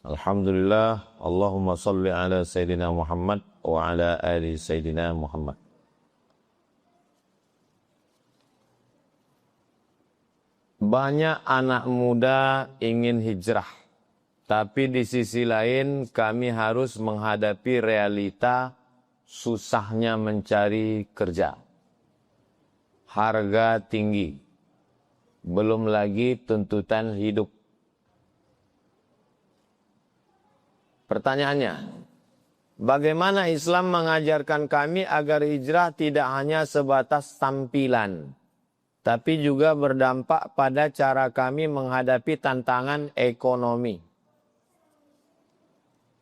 Alhamdulillah, Allahumma salli ala Sayyidina Muhammad wa ala ali Sayyidina Muhammad. Banyak anak muda ingin hijrah, tapi di sisi lain kami harus menghadapi realita susahnya mencari kerja. Harga tinggi, belum lagi tuntutan hidup. Pertanyaannya, bagaimana Islam mengajarkan kami agar hijrah tidak hanya sebatas tampilan, tapi juga berdampak pada cara kami menghadapi tantangan ekonomi.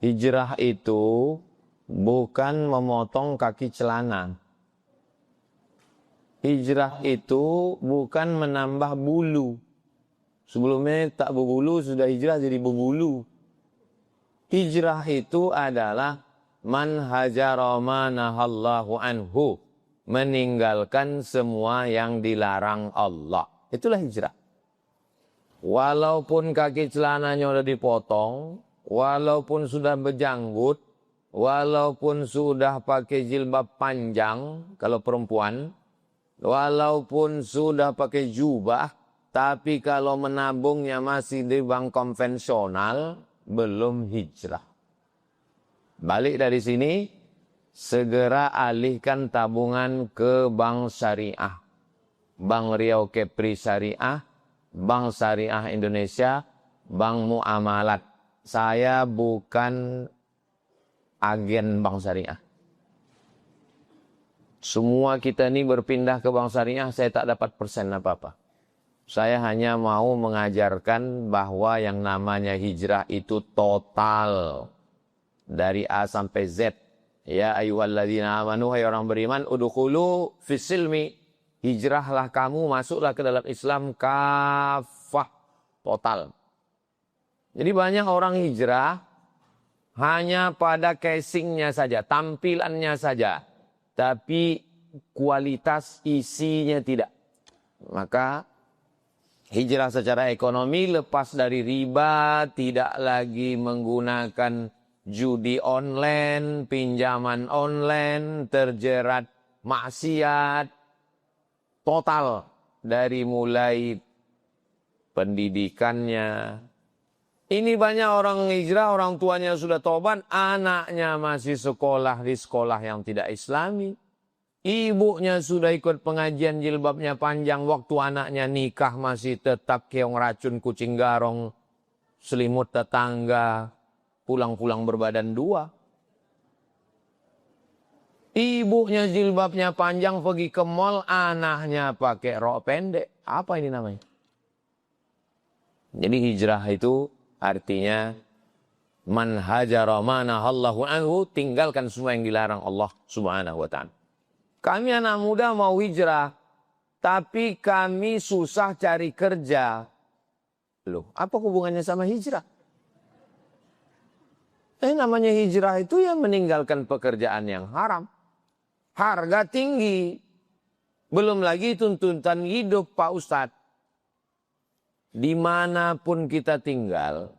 Hijrah itu bukan memotong kaki celana. Hijrah itu bukan menambah bulu. Sebelumnya tak berbulu, sudah hijrah jadi berbulu. Hijrah itu adalah man hajara ma nahallahu anhu, meninggalkan semua yang dilarang Allah. Itulah hijrah. Walaupun kaki celananya sudah dipotong, walaupun sudah berjanggut, walaupun sudah pakai jilbab panjang kalau perempuan, walaupun sudah pakai jubah, tapi kalau menabungnya masih di bank konvensional, belum hijrah. Balik dari sini, segera alihkan tabungan ke bank syariah. Bank Riau Kepri Syariah, Bank Syariah Indonesia, Bank Muamalat. Saya bukan agen bank syariah. Semua kita ini berpindah ke bank syariah, saya tak dapat persen apa-apa. Saya hanya mau mengajarkan bahwa yang namanya hijrah itu total. Dari A sampai Z. Ya ayyuhalladzina amanu, hai orang beriman, udkhulu fis-silmi. Hijrahlah kamu, masuklah ke dalam Islam kafah, total. Jadi banyak orang hijrah hanya pada casingnya saja, tampilannya saja. Tapi kualitas isinya tidak. Maka hijrah secara ekonomi lepas dari riba, tidak lagi menggunakan judi online, pinjaman online, terjerat maksiat, total dari mulai pendidikannya. Ini banyak orang hijrah, orang tuanya sudah tobat, anaknya masih sekolah di sekolah yang tidak islami. Ibunya sudah ikut pengajian, jilbabnya panjang, waktu anaknya nikah masih tetap keong racun, kucing garong, selimut tetangga, pulang-pulang berbadan dua. Ibunya jilbabnya panjang pergi ke mall, anaknya pakai rok pendek. Apa ini namanya? Jadi hijrah itu artinya man hajara ma nahallahu anhu, tinggalkan semua yang dilarang Allah Subhanahu wa ta'ala. Kami anak muda mau hijrah, tapi kami susah cari kerja. Loh, apa hubungannya sama hijrah? Namanya hijrah itu ya meninggalkan pekerjaan yang haram. Harga tinggi. Belum lagi tuntutan hidup, Pak Ustadz. Dimanapun kita tinggal,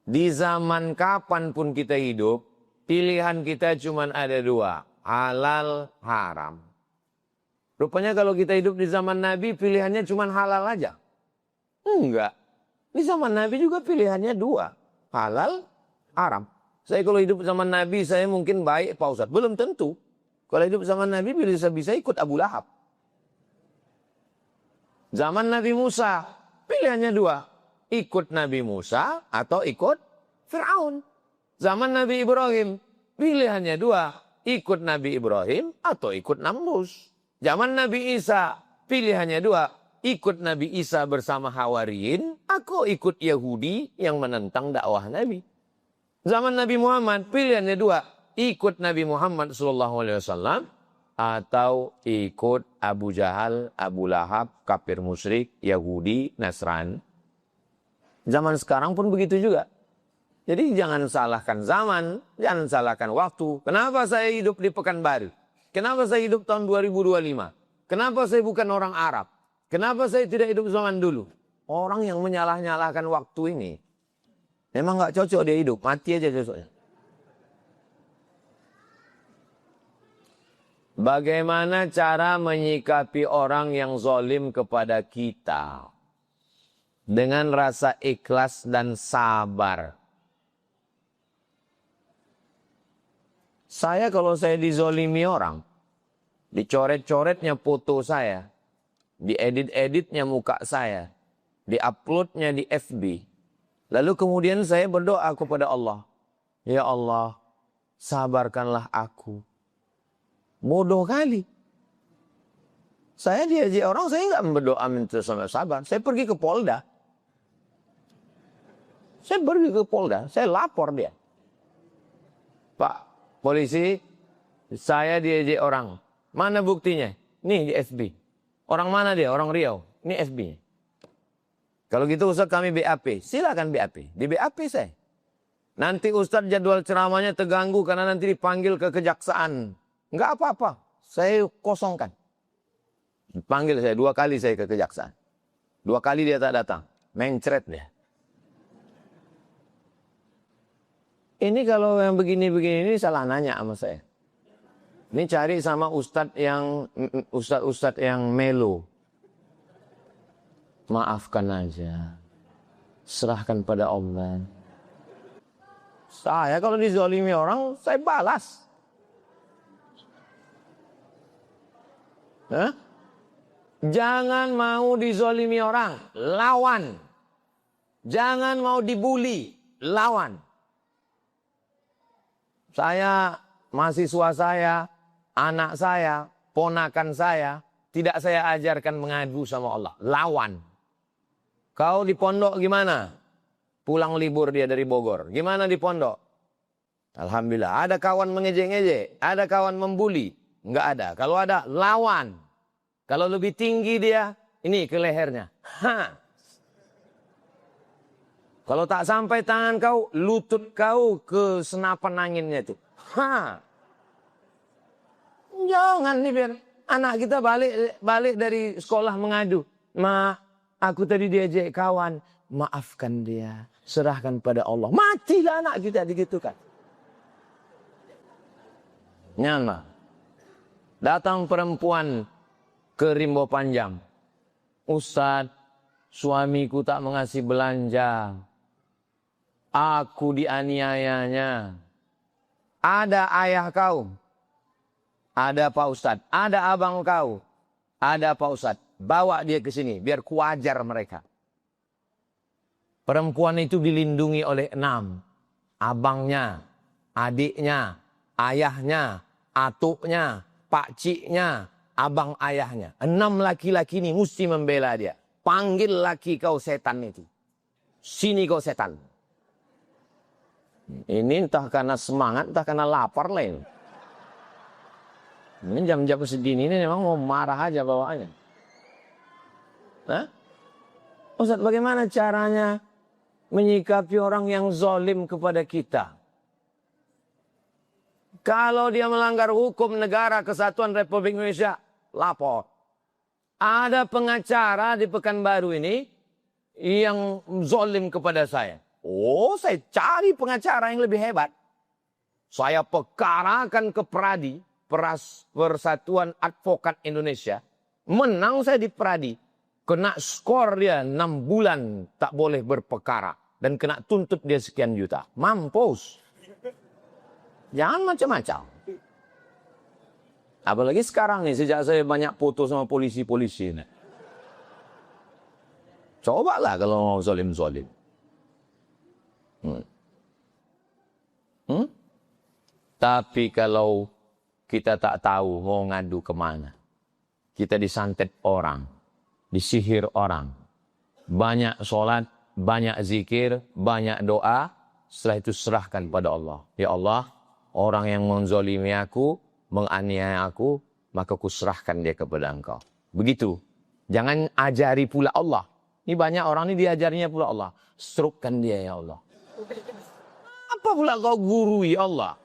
di zaman kapanpun kita hidup, pilihan kita cuma ada dua. Halal, haram. Rupanya kalau kita hidup di zaman Nabi, pilihannya cuma halal aja. Enggak. Di zaman Nabi juga pilihannya dua. Halal, haram. Saya kalau hidup zaman Nabi, saya mungkin baik, Pak Ustadz. Belum tentu. Kalau hidup zaman Nabi, bisa ikut Abu Lahab. Zaman Nabi Musa, pilihannya dua. Ikut Nabi Musa atau ikut Fir'aun. Zaman Nabi Ibrahim, pilihannya dua. Ikut Nabi Ibrahim atau ikut Namrus. Zaman Nabi Isa, pilihannya dua. Ikut Nabi Isa bersama Hawariyin, atau ikut Yahudi yang menentang dakwah Nabi. Zaman Nabi Muhammad, pilihannya dua. Ikut Nabi Muhammad SAW atau ikut Abu Jahal, Abu Lahab, kafir musyrik, Yahudi, Nasrani. Zaman sekarang pun begitu juga. Jadi jangan salahkan zaman, jangan salahkan waktu. Kenapa saya hidup di Pekanbaru? Kenapa saya hidup tahun 2025? Kenapa saya bukan orang Arab? Kenapa saya tidak hidup zaman dulu? Orang yang menyalah-nyalahkan waktu ini. Memang nggak cocok dia hidup, mati aja cocoknya. Bagaimana cara menyikapi orang yang zalim kepada kita? Dengan rasa ikhlas dan sabar. Saya kalau saya dizolimi orang, dicoret-coretnya foto saya, diedit-editnya muka saya, diuploadnya di FB. Lalu kemudian saya berdoa kepada Allah. Ya Allah, sabarkanlah aku. Bodoh kali. Saya diajak orang, saya nggak berdoa minta sabar. Saya pergi ke Polda. Saya lapor dia. Pak polisi, saya diajak orang. Mana buktinya? Nih di FB. Orang mana dia? Orang Riau. Ini FB. Kalau gitu Ustaz kami BAP. Silakan BAP. Di BAP saya. Nanti Ustaz jadwal ceramahnya terganggu karena nanti dipanggil ke kejaksaan. Enggak apa-apa. Saya kosongkan. Panggil saya 2 kali saya ke kejaksaan. 2 kali dia tak datang. Mencret dia. Ini kalau yang begini-begini ini salah nanya sama saya. Ini cari sama ustadz yang melo. Maafkan aja. Serahkan pada Allah. Saya kalau dizalimi orang, saya balas. Hah? Jangan mau dizalimi orang, lawan. Jangan mau dibully, lawan. Saya, mahasiswa saya, anak saya, ponakan saya, tidak saya ajarkan mengadu sama Allah. Lawan. Kau di pondok gimana? Pulang libur dia dari Bogor. Gimana di pondok? Alhamdulillah. Ada kawan mengejek-ngejek? Ada kawan membuli? Enggak ada. Kalau ada, lawan. Kalau lebih tinggi dia, ini ke lehernya. Ha. Kalau tak sampai tangan kau, lutut kau ke senapan anginnya itu. Ha. Jangan nih biar anak kita balik dari sekolah mengadu. Ma, aku tadi diajak kawan, maafkan dia, serahkan pada Allah. Matilah anak kita digitukan. Nyama. Datang perempuan ke Rimbo Panjang. Ustadz, suamiku tak mengasih belanja. Aku dianiayanya. Ada ayah kau. Ada Pak Ustadz. Ada abang kau. Ada Pak Ustadz. Bawa dia ke sini. Biar kuajar mereka. Perempuan itu dilindungi oleh 6. Abangnya. Adiknya. Ayahnya. Atuknya. Pakciknya. Abang ayahnya. 6 laki-laki ini mesti membela dia. Panggil laki kau setan itu. Sini kau setan. Ini entah karena semangat, entah karena lapar lain. Ini jam-jam segini ini memang mau marah aja bawaannya. Nah, Ustaz, bagaimana caranya menyikapi orang yang zalim kepada kita? Kalau dia melanggar hukum negara kesatuan Republik Indonesia, lapor. Ada pengacara di Pekanbaru ini yang zalim kepada saya. Oh, saya cari pengacara yang lebih hebat. Saya perkarakan ke Pradi, Persatuan Advokat Indonesia. Menang saya di Pradi. Kena skor dia 6 bulan tak boleh berperkara. Dan kena tuntut dia sekian juta. Mampus. Jangan macam-macam. Apalagi sekarang nih, sejak saya banyak foto sama polisi-polisi. Cobalah kalau mau zalim-zalim. Tapi kalau kita tak tahu mau ngadu kemana. Kita disantet orang. Disihir orang. Banyak sholat, banyak zikir, banyak doa. Setelah itu serahkan pada Allah. Ya Allah, orang yang menzalimi aku, menganiaya aku, maka ku serahkan dia kepada Engkau. Begitu. Jangan ajari pula Allah. Ini banyak orang ini diajarinya pula Allah. Strukkan dia ya Allah. Apa pula kau gurui Allah?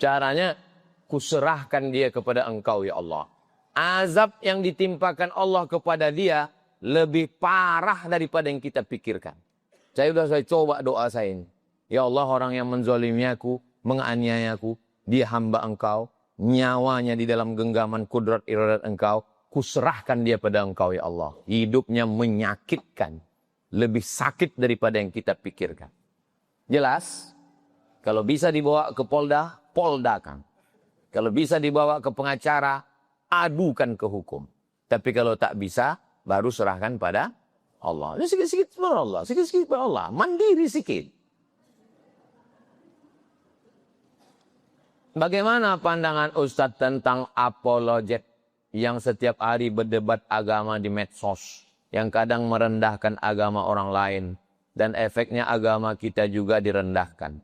Caranya, kuserahkan dia kepada Engkau ya Allah. Azab yang ditimpakan Allah kepada dia lebih parah daripada yang kita pikirkan. Saya coba doa saya ini. Ya Allah, orang yang menzalimi aku, menganiaya aku, dia hamba Engkau, nyawanya di dalam genggaman kudrat iradat Engkau, kuserahkan dia pada Engkau ya Allah. Hidupnya menyakitkan, lebih sakit daripada yang kita pikirkan. Jelas, kalau bisa dibawa ke Polda, poldakan. Kalau bisa dibawa ke pengacara, adukan ke hukum. Tapi kalau tak bisa, baru serahkan pada Allah. Sikit-sikit pada Allah, sikit-sikit pada Allah. Mandiri sikit. Bagaimana pandangan Ustadz tentang apologet yang setiap hari berdebat agama di medsos, yang kadang merendahkan agama orang lain, dan efeknya agama kita juga direndahkan?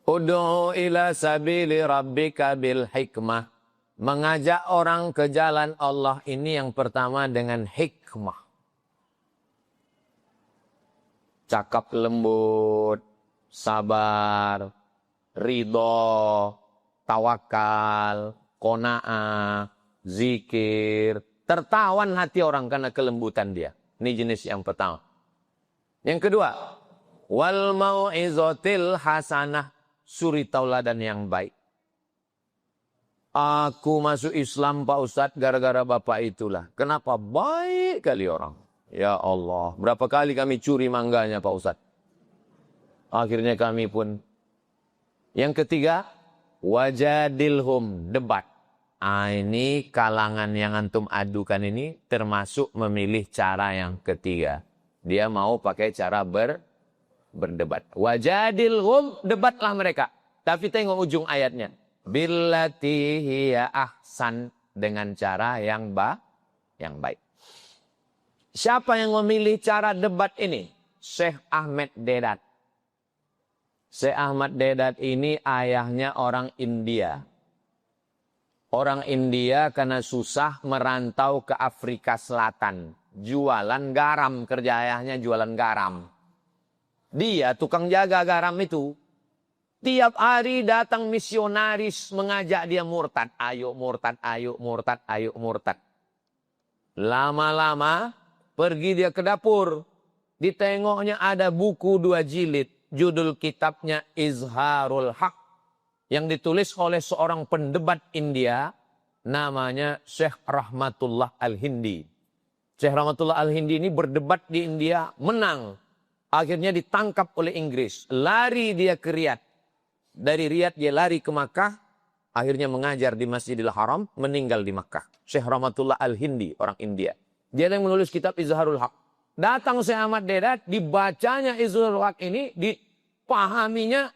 Ud'u ila sabili rabbika bil hikmah. Mengajak orang ke jalan Allah ini yang pertama dengan hikmah. Cakap lembut, sabar, ridho, tawakal, qanaah, zikir. Tertawan hati orang karena kelembutan dia. Ini jenis yang pertama. Yang kedua, wal mau'izatil hasanah. Suri tauladan yang baik. Aku masuk Islam Pak Ustadz gara-gara bapak itulah. Kenapa? Baik kali orang. Ya Allah, berapa kali kami curi mangganya Pak Ustadz. Akhirnya kami pun. Yang ketiga, wajadilhum, debat. Ini kalangan yang antum adukan ini termasuk memilih cara yang ketiga. Dia mau pakai cara berdebat. Wajadilhum, debatlah mereka. Tapi tengok ujung ayatnya. Billati hiya ahsan, dengan cara yang baik. Siapa yang memilih cara debat ini? Syekh Ahmad Deedat. Syekh Ahmad Deedat ini ayahnya orang India. Orang India karena susah merantau ke Afrika Selatan. Jualan garam, kerja ayahnya jualan garam. Dia tukang jaga garam itu. Tiap hari datang misionaris mengajak dia murtad. Ayo murtad, ayo murtad, ayo murtad. Lama-lama pergi dia ke dapur. Ditengoknya ada buku 2 jilid. Judul kitabnya Izharul Haq. Yang ditulis oleh seorang pendebat India. Namanya Syekh Rahmatullah Al-Hindi. Syekh Rahmatullah Al-Hindi ini berdebat di India, menang. Akhirnya ditangkap oleh Inggris. Lari dia ke Riyadh. Dari Riyadh dia lari ke Makkah. Akhirnya mengajar di Masjidil Haram. Meninggal di Makkah. Syekh Rahmatullah Al-Hindi, orang India. Dia yang menulis kitab Izharul Haq. Datang Syekh Ahmad Deedat, dibacanya Izharul Haq ini, dipahaminya.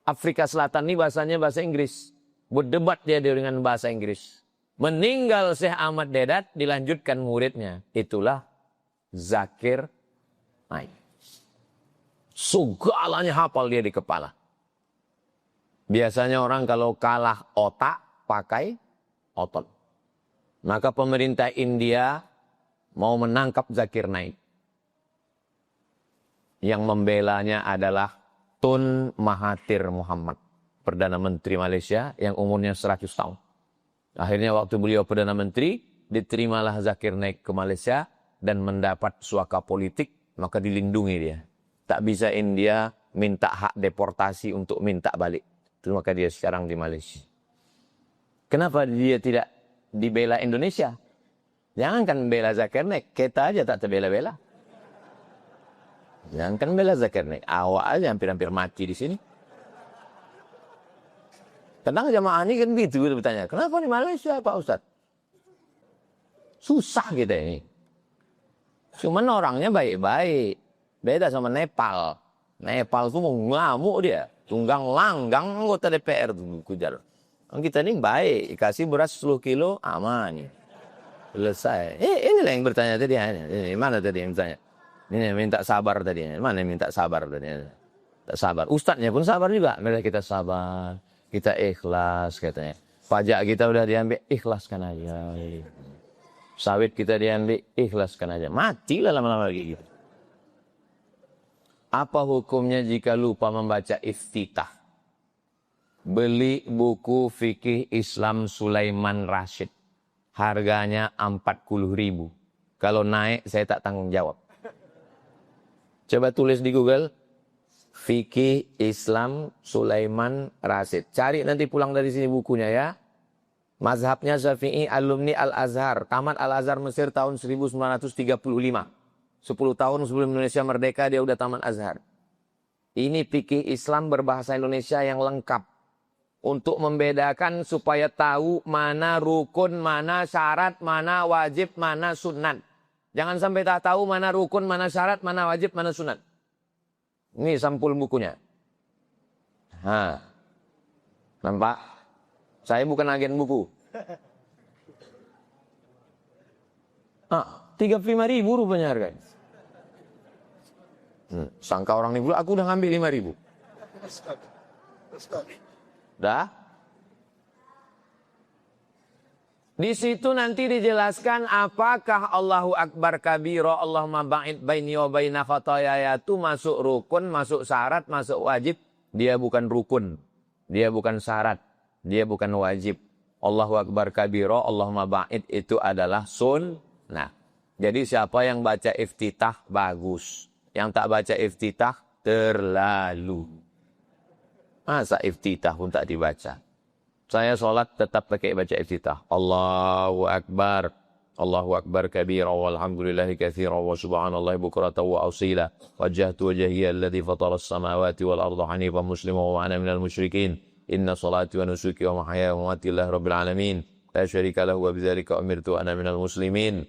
Afrika Selatan ini bahasanya bahasa Inggris. Berdebat dia dengan bahasa Inggris. Meninggal Syekh Ahmad Deedat, dilanjutkan muridnya. Itulah Zakir Naik. Segalanya hafal dia di kepala. Biasanya orang kalau kalah otak, pakai otot. Maka pemerintah India mau menangkap Zakir Naik. Yang membelanya adalah Tun Mahathir Muhammad. Perdana Menteri Malaysia yang umurnya 100 tahun. Akhirnya waktu beliau Perdana Menteri, diterimalah Zakir Naik ke Malaysia dan mendapat suaka politik, maka dilindungi dia. Tak bisa India minta hak deportasi untuk minta balik. Itu maka dia sekarang di Malaysia. Kenapa dia tidak dibela Indonesia? Jangankan bela Zakir Naik, kita aja tak terbela-bela. Jangankan bela Zakir Naik, awak aja hampir-hampir mati di sini. Kadang jamaah ini kan gitu bertanya, kenapa di Malaysia Pak Ustadz? Susah kita ini. Cuman orangnya baik-baik. Beda sama Nepal. Nepal tuh mau ngamuk dia. Tunggang langgang anggota DPR tuh kujar. Kita ini baik. Kasih beras 10 kilo, aman. Selesai. Inilah yang bertanya tadi. Ini, mana tadi yang bertanya? Ini minta sabar tadi. Mana yang minta sabar tadi? Tak sabar. Ustadznya pun sabar juga. Mereka kita sabar. Kita ikhlas katanya. Pajak kita udah diambil, ikhlaskan aja. Sawit kita diambil, ikhlaskan aja. Matilah lama-lama lagi gitu. Apa hukumnya jika lupa membaca iftitah? Beli buku fikih Islam Sulaiman Rashid. Harganya 40.000. Kalau naik saya tak tanggung jawab. Coba tulis di Google, Fikih Islam Sulaiman Rasyid. Cari nanti pulang dari sini bukunya ya. Mazhabnya Syafi'i, alumni Al-Azhar. Tamat Al-Azhar Mesir tahun 1935. 10 tahun sebelum Indonesia merdeka dia udah tamat Azhar. Ini fikih Islam berbahasa Indonesia yang lengkap. Untuk membedakan supaya tahu mana rukun, mana syarat, mana wajib, mana sunat. Jangan sampai tak tahu mana rukun, mana syarat, mana wajib, mana sunat. Ini sampul bukunya. Nampak? Saya bukan agen buku. 35.000 rupanya harganya. Sangka orang ini, aku udah ngambil 5.000. Dah? Di situ nanti dijelaskan apakah Allahu Akbar kabira, Allahumma ba'id baini wa baina khotoyaya itu masuk rukun, masuk syarat, masuk wajib. Dia bukan rukun, dia bukan syarat, dia bukan wajib. Allahu Akbar kabira, Allahumma ba'id itu adalah sunnah. Jadi siapa yang baca iftitah bagus. Yang tak baca iftitah terlalu. Masa iftitah pun tak dibaca. Saya sholat tetap pakai baca iftitah. Allahu Akbar. Allahu Akbar kabira walhamdulillahi katsira wa subhanallahi bukratan wa asila. Wajjahtu wajhiya alladhi fatara as-samawati wal arda hanifan musliman wa ana minal musyrikin. Inna salati wa nusuki wa mahyaya wa mamati lillahi rabbil alamin. La syarika lahu wa bidzalika umirtu ana minal muslimin.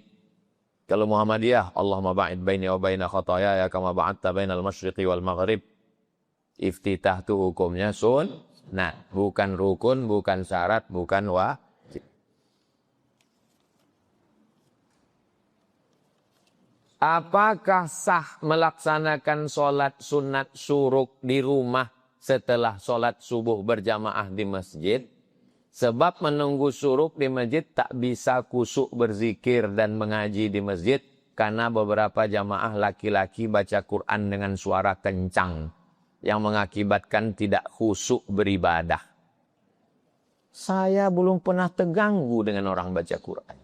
Kalau Muhammadiyah, Allahumma ba'id baini wa baina khotoyaya kama ba'adta bainal masyriqi wal maghrib. Iftitah itu hukumnya sunnah, bukan rukun, bukan syarat, bukan wajib. Apakah sah melaksanakan sholat sunat syuruk di rumah setelah sholat subuh berjamaah di masjid? Sebab menunggu syuruk di masjid tak bisa khusyuk berzikir dan mengaji di masjid karena beberapa jamaah laki-laki baca Quran dengan suara kencang yang mengakibatkan tidak khusyuk beribadah. Saya belum pernah terganggu dengan orang baca Quran.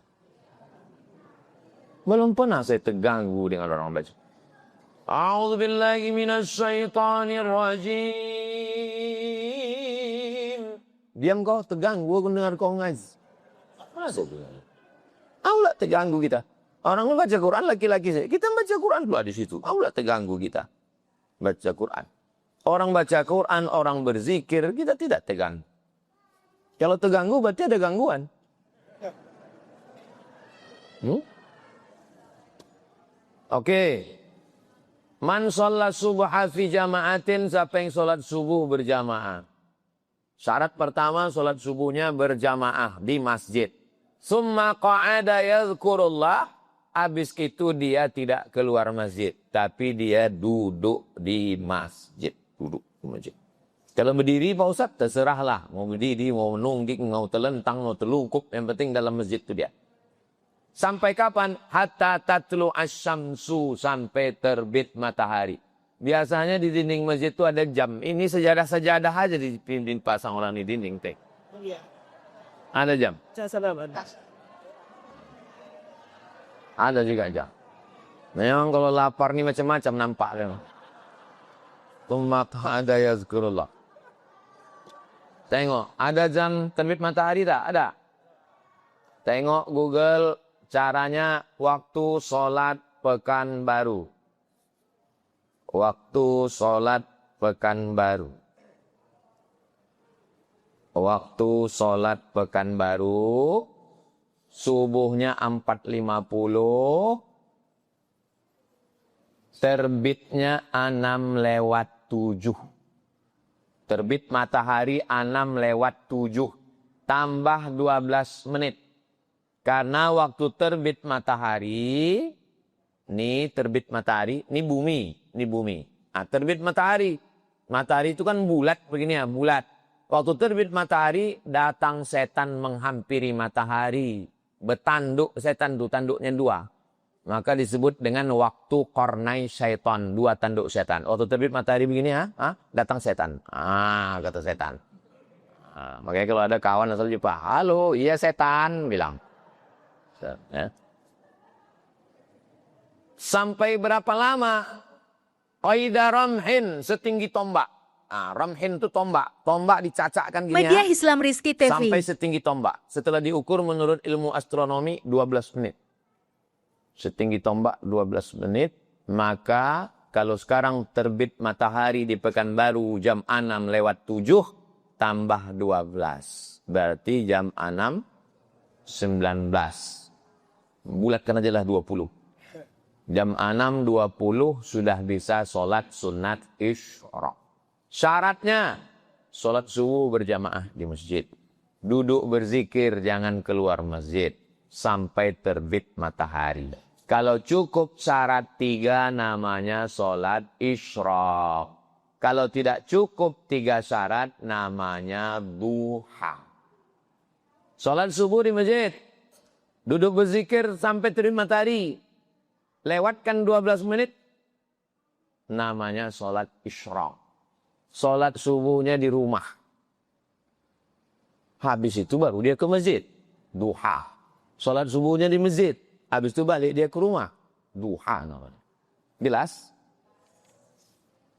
Belum pernah saya terganggu dengan orang baca. A'udzubillahi minasyaitonirrajim. Diam kau, terganggu aku dengar kau ngaji. Masa terganggu? Allah terganggu kita. Orang baca Quran laki-laki saya. Kita baca Quran pula di situ. Allah terganggu kita. Baca Quran. Orang baca Quran, orang berzikir, kita tidak terganggu. Kalau terganggu berarti ada gangguan. Oke. Man sholat subha fi jama'atin, siapa yang sholat subuh berjamaah. Syarat pertama sholat subuhnya berjamaah di masjid. Summa qa'ada yadhkurullah. Habis itu dia tidak keluar masjid. Tapi dia duduk di masjid. Duduk di masjid. Kalau berdiri Pak Ustaz terserahlah. Mau berdiri, mau menungging, mau terlentang, mau terlungkup. Yang penting dalam masjid itu dia. Sampai kapan? Hatta tatlu asyamsu. Sampai terbit matahari. Biasanya di dinding masjid itu ada jam. Ini sejadah-sejadah aja dipasang orang di dinding. Iya. Ada jam? Ada juga jam. Memang kalau lapar nih macam-macam nampak. Maka ada yazkurullah. Tengok, ada jam terbit matahari tak? Ada. Tengok Google caranya waktu sholat Pekanbaru. Waktu sholat Pekanbaru. Waktu sholat Pekanbaru. Subuhnya 4.50. Terbitnya 6:07. Terbit matahari 6:07. Tambah 12 menit. Karena waktu terbit matahari. Ini terbit matahari. Ini bumi. Ini bumi. Nah, terbit matahari. Matahari itu kan bulat begini ya, bulat. Waktu terbit matahari, datang setan menghampiri matahari. Bertanduk setan itu, tanduknya 2. Maka disebut dengan waktu kornai syaitan. 2 tanduk setan. Waktu terbit matahari begini ya, datang setan. Kata setan. Makanya kalau ada kawan asal jumpa, halo, iya setan, bilang. Ya. Sampai berapa lama? Qaida ramhin, setinggi tombak. Nah, ramhin itu tombak. Tombak dicacakkan gini Media ya. Islam Rizky TV. Sampai setinggi tombak. Setelah diukur menurut ilmu astronomi 12 menit. Setinggi tombak 12 menit. Maka kalau sekarang terbit matahari di Pekanbaru jam 6 lewat 7. Tambah 12. Berarti jam 6, 19. Bulatkan aja lah 20. Jam 6.20 sudah bisa sholat sunat isyraq. Syaratnya, sholat subuh berjamaah di masjid. Duduk berzikir, jangan keluar masjid. Sampai terbit matahari. Kalau cukup syarat 3 namanya sholat isyraq. Kalau tidak cukup 3 syarat namanya duha. Sholat subuh di masjid. Duduk berzikir sampai terbit matahari. Lewatkan 12 menit. Namanya sholat isyraq. Sholat subuhnya di rumah. Habis itu baru dia ke masjid. Duha. Sholat subuhnya di masjid. Habis itu balik dia ke rumah. Duha namanya. Jelas?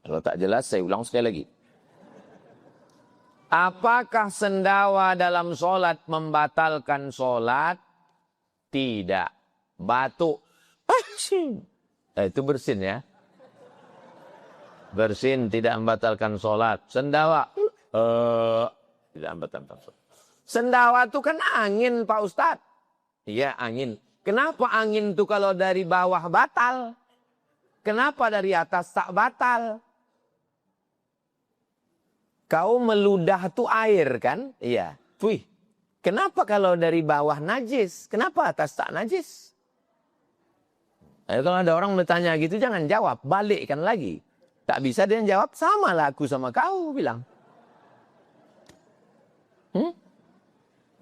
Kalau tak jelas saya ulang sekali lagi. Apakah sendawa dalam sholat membatalkan sholat? Tidak. Batuk. Itu bersin ya. Bersin tidak membatalkan sholat. Sendawa. Tidak membatalkan sholat. Sendawa itu kan angin Pak Ustadz. Iya angin. Kenapa angin itu kalau dari bawah batal? Kenapa dari atas tak batal? Kau meludah tuh air kan? Iya. Wih. Kenapa kalau dari bawah najis? Kenapa atas tak najis? Kalau ada orang bertanya gitu jangan jawab. Balikkan lagi. Tak bisa dia jawab. Sama lah aku sama kau bilang.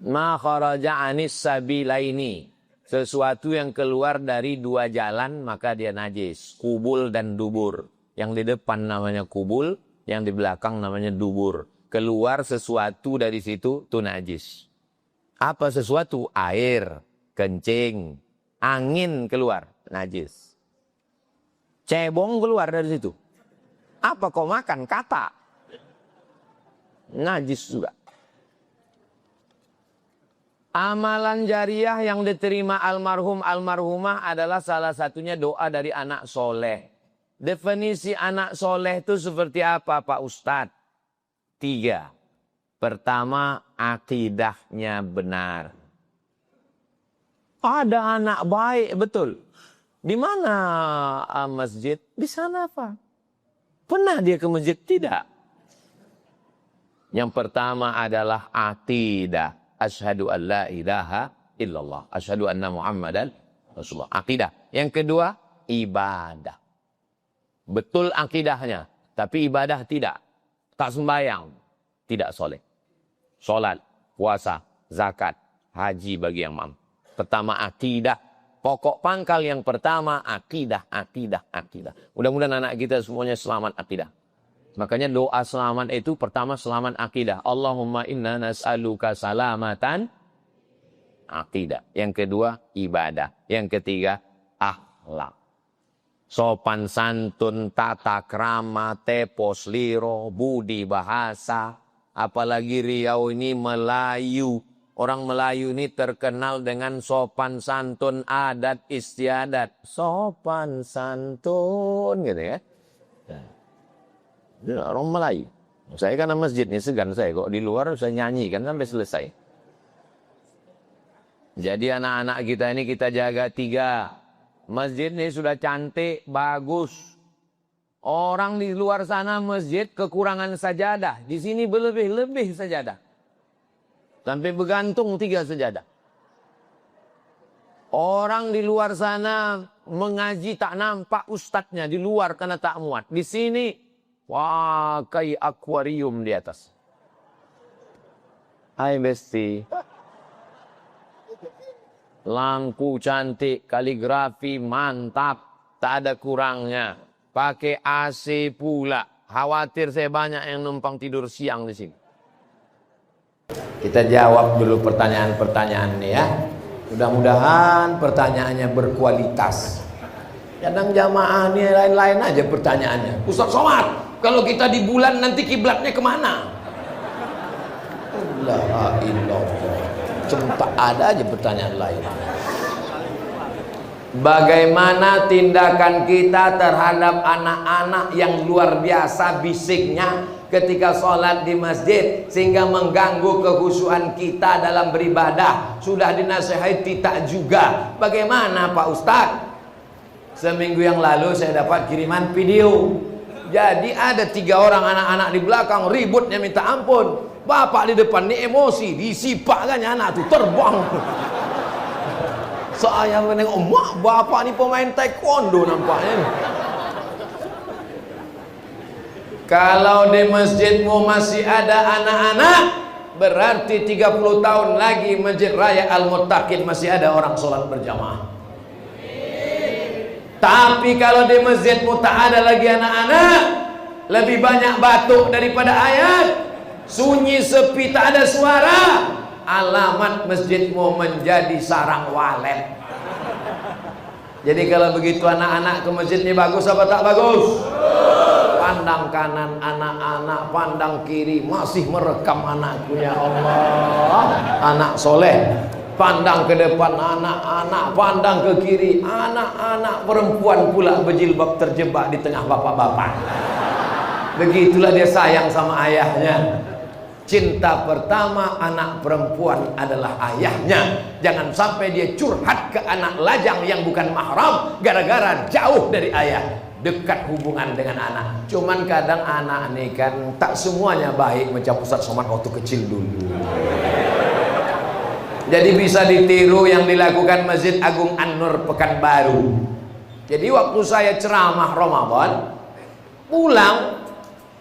Ma kharaja anis sabilaini. Sesuatu yang keluar dari 2 jalan maka dia najis. Kubul dan dubur. Yang di depan namanya kubul. Yang di belakang namanya dubur. Keluar sesuatu dari situ itu najis. Apa sesuatu? Air, kencing, angin keluar. Najis. Cebong keluar dari situ. Apa kau makan? Kata. Najis juga. Amalan jariah yang diterima almarhum almarhumah adalah salah satunya doa dari anak soleh. Definisi anak soleh itu seperti apa Pak Ustadz? 3. Pertama, akidahnya benar. Ada anak baik, betul. Di mana masjid? Di sana Pak. Pernah dia ke masjid? Tidak. Yang pertama adalah akidah. Asyhadu an la ilaha illallah. Asyhadu anna Muhammadan Rasulullah. Akidah. Yang kedua, ibadah. Betul akidahnya. Tapi ibadah tidak. Tak sembahyang. Tidak soleh. Solat, puasa, zakat, haji bagi yang mampu. Pertama akidah. Pokok pangkal yang pertama akidah, akidah, akidah. Mudah-mudahan anak kita semuanya selamat akidah. Makanya doa selamat itu pertama selamat akidah. Allahumma inna nas'aluka salamatan akidah. Yang kedua ibadah. Yang ketiga akhlak. Sopan santun, tata krama, tepos liro, budi bahasa. Apalagi Riau ini Melayu. Orang Melayu ini terkenal dengan sopan santun, adat istiadat. Sopan santun gitu ya. Orang Melayu. Saya kan masjid nih segan saya. Kok di luar saya nyanyikan sampai selesai. Jadi anak-anak kita ini kita jaga 3. Masjid ini sudah cantik, bagus. Orang di luar sana masjid kekurangan sajadah. Di sini berlebih-lebih sajadah. Sampai bergantung 3 sajadah. Orang di luar sana mengaji tak nampak ustadznya di luar karena tak muat. Di sini, wah kayak akuarium di atas. Hai Besti. Lampu cantik, kaligrafi mantap, tak ada kurangnya. Pakai AC pula. Khawatir saya banyak yang numpang tidur siang di sini. Kita jawab dulu pertanyaan-pertanyaan ini ya. Mudah-mudahan pertanyaannya berkualitas. Kadang jamaah ini lain-lain aja pertanyaannya. Ustaz Somad, kalau kita di bulan nanti kiblatnya kemana? La ilallah. Cuma ada aja pertanyaan lain. Bagaimana tindakan kita terhadap anak-anak yang luar biasa bisiknya ketika sholat di masjid sehingga mengganggu kekhusyuan kita dalam beribadah? Sudah dinasihati tak juga. Bagaimana Pak Ustadz? Seminggu yang lalu saya dapat kiriman video. Jadi ada 3 orang anak-anak di belakang ributnya minta ampun. Bapak di depan ini emosi, disipakkannya anak tuh terbang. Saya menengok, mak bapak ni pemain taekwondo nampaknya. Kalau di masjidmu masih ada anak-anak, berarti 30 tahun lagi Masjid Raya Al-Muttaqin masih ada orang sholat berjamaah. Tapi kalau di masjidmu tak ada lagi anak-anak, lebih banyak batuk daripada ayat, sunyi sepi tak ada suara, alamat masjidmu menjadi sarang walet. Jadi kalau begitu anak-anak ke masjid ini bagus apa tak bagus? Pandang kanan anak-anak, pandang kiri, masih merekam anakku, ya Allah, anak soleh. Pandang ke depan anak-anak, pandang ke kiri, anak-anak perempuan pula berjilbab terjebak di tengah bapak-bapak. Begitulah dia sayang sama ayahnya. Cinta pertama anak perempuan adalah ayahnya. Jangan sampai dia curhat ke anak lajang yang bukan mahram gara-gara jauh dari ayah. Dekat hubungan dengan anak. Cuman kadang anak ini kan tak semuanya baik macam Ustaz Somad waktu kecil dulu. Jadi bisa ditiru yang dilakukan Masjid Agung An-Nur Pekanbaru. Jadi waktu saya ceramah Ramadan,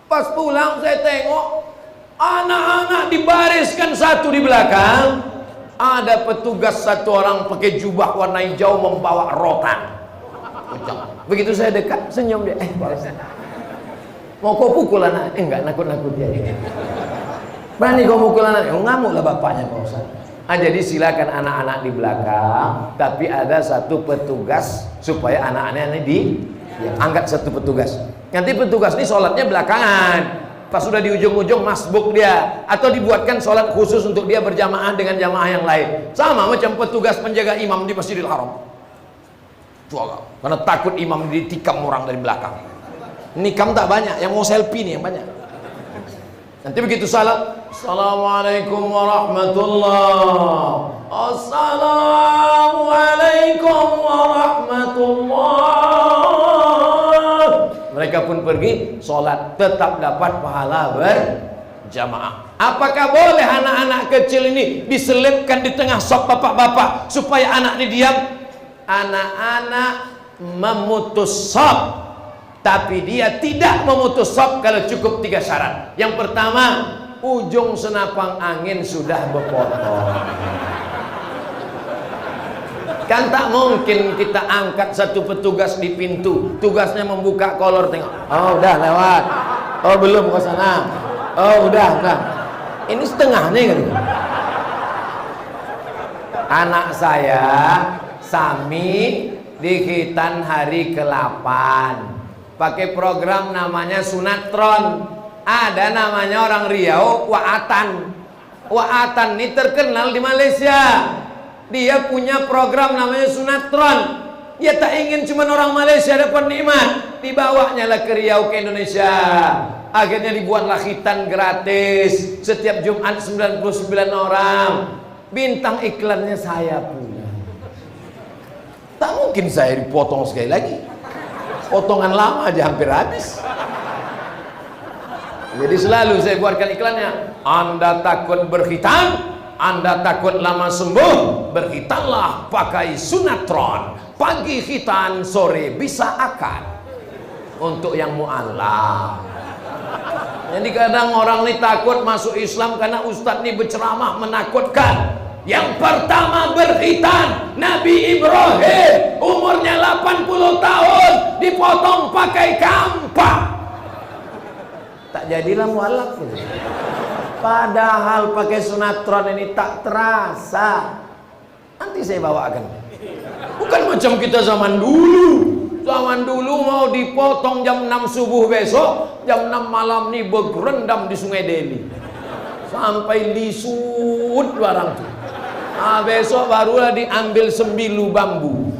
pas pulang saya tengok anak-anak dibariskan satu di belakang. Ada petugas satu orang pakai jubah warna hijau membawa rotan. Begitu saya dekat, senyum dia. Mau kau pukul anak? Enggak, nakut-nakut dia. Berani kau pukul anak? Ngamuklah bapaknya Pak Ustaz. Jadi silakan anak-anak di belakang, tapi ada satu petugas supaya anak-anaknya angkat satu petugas. Nanti petugas ini sholatnya belakangan. Pas sudah di ujung-ujung masbuk dia, atau dibuatkan sholat khusus untuk dia berjamaah dengan jamaah yang lain. Sama macam petugas penjaga imam di Masjidil Haram. Karena takut imam ditikam orang dari belakang. Nikam tak banyak, yang mau selfie nih yang banyak. Nanti begitu salat, Assalamualaikum warahmatullahi. Assalamualaikum warahmatullahi. Mereka pun pergi sholat, tetap dapat pahala berjamaah. Apakah boleh anak-anak kecil ini diselipkan di tengah sop bapak-bapak supaya anak ini diam? Anak-anak memutus sop, tapi dia tidak memutus sop kalau cukup 3 syarat. Yang pertama, ujung senapang angin sudah berpotong. Kan tak mungkin kita angkat satu petugas di pintu, tugasnya membuka kolor, tengok, oh udah lewat, oh belum ke sana, oh udah. Ini setengah nih kan. Anak saya Sami di Khitan hari ke-8 pakai program namanya Sunatron. Ada namanya orang Riau Wa'atan ini terkenal di Malaysia. Dia punya program namanya Sunatron. Dia tak ingin cuma orang Malaysia dapat nikmat, dibawanya lah ke Riau, ke Indonesia. Akhirnya dibuatlah khitan gratis setiap Jumat 99 orang. Bintang iklannya saya punya. Tak mungkin saya dipotong sekali lagi. Potongan lama aja hampir habis. Jadi selalu saya buatkan iklannya. Anda takut berkhitan, Anda takut lama sembuh, berkhitanlah pakai Sunatron. Pagi khitan, sore bisa akad. Untuk yang mu'alaf. Jadi kadang orang ini takut masuk Islam karena ustadz ini berceramah menakutkan. Yang pertama berkhitan, Nabi Ibrahim umurnya 80 tahun dipotong pakai kampak. Tak jadilah mualaf. Padahal pakai Sunatron ini tak terasa. Nanti saya bawakan. Bukan macam kita zaman dulu. Zaman dulu mau dipotong jam 6 subuh besok, jam 6 malam nih bergerendam di Sungai Deli. Sampai lisut barang tuh. Besok barulah diambil sembilu bambu.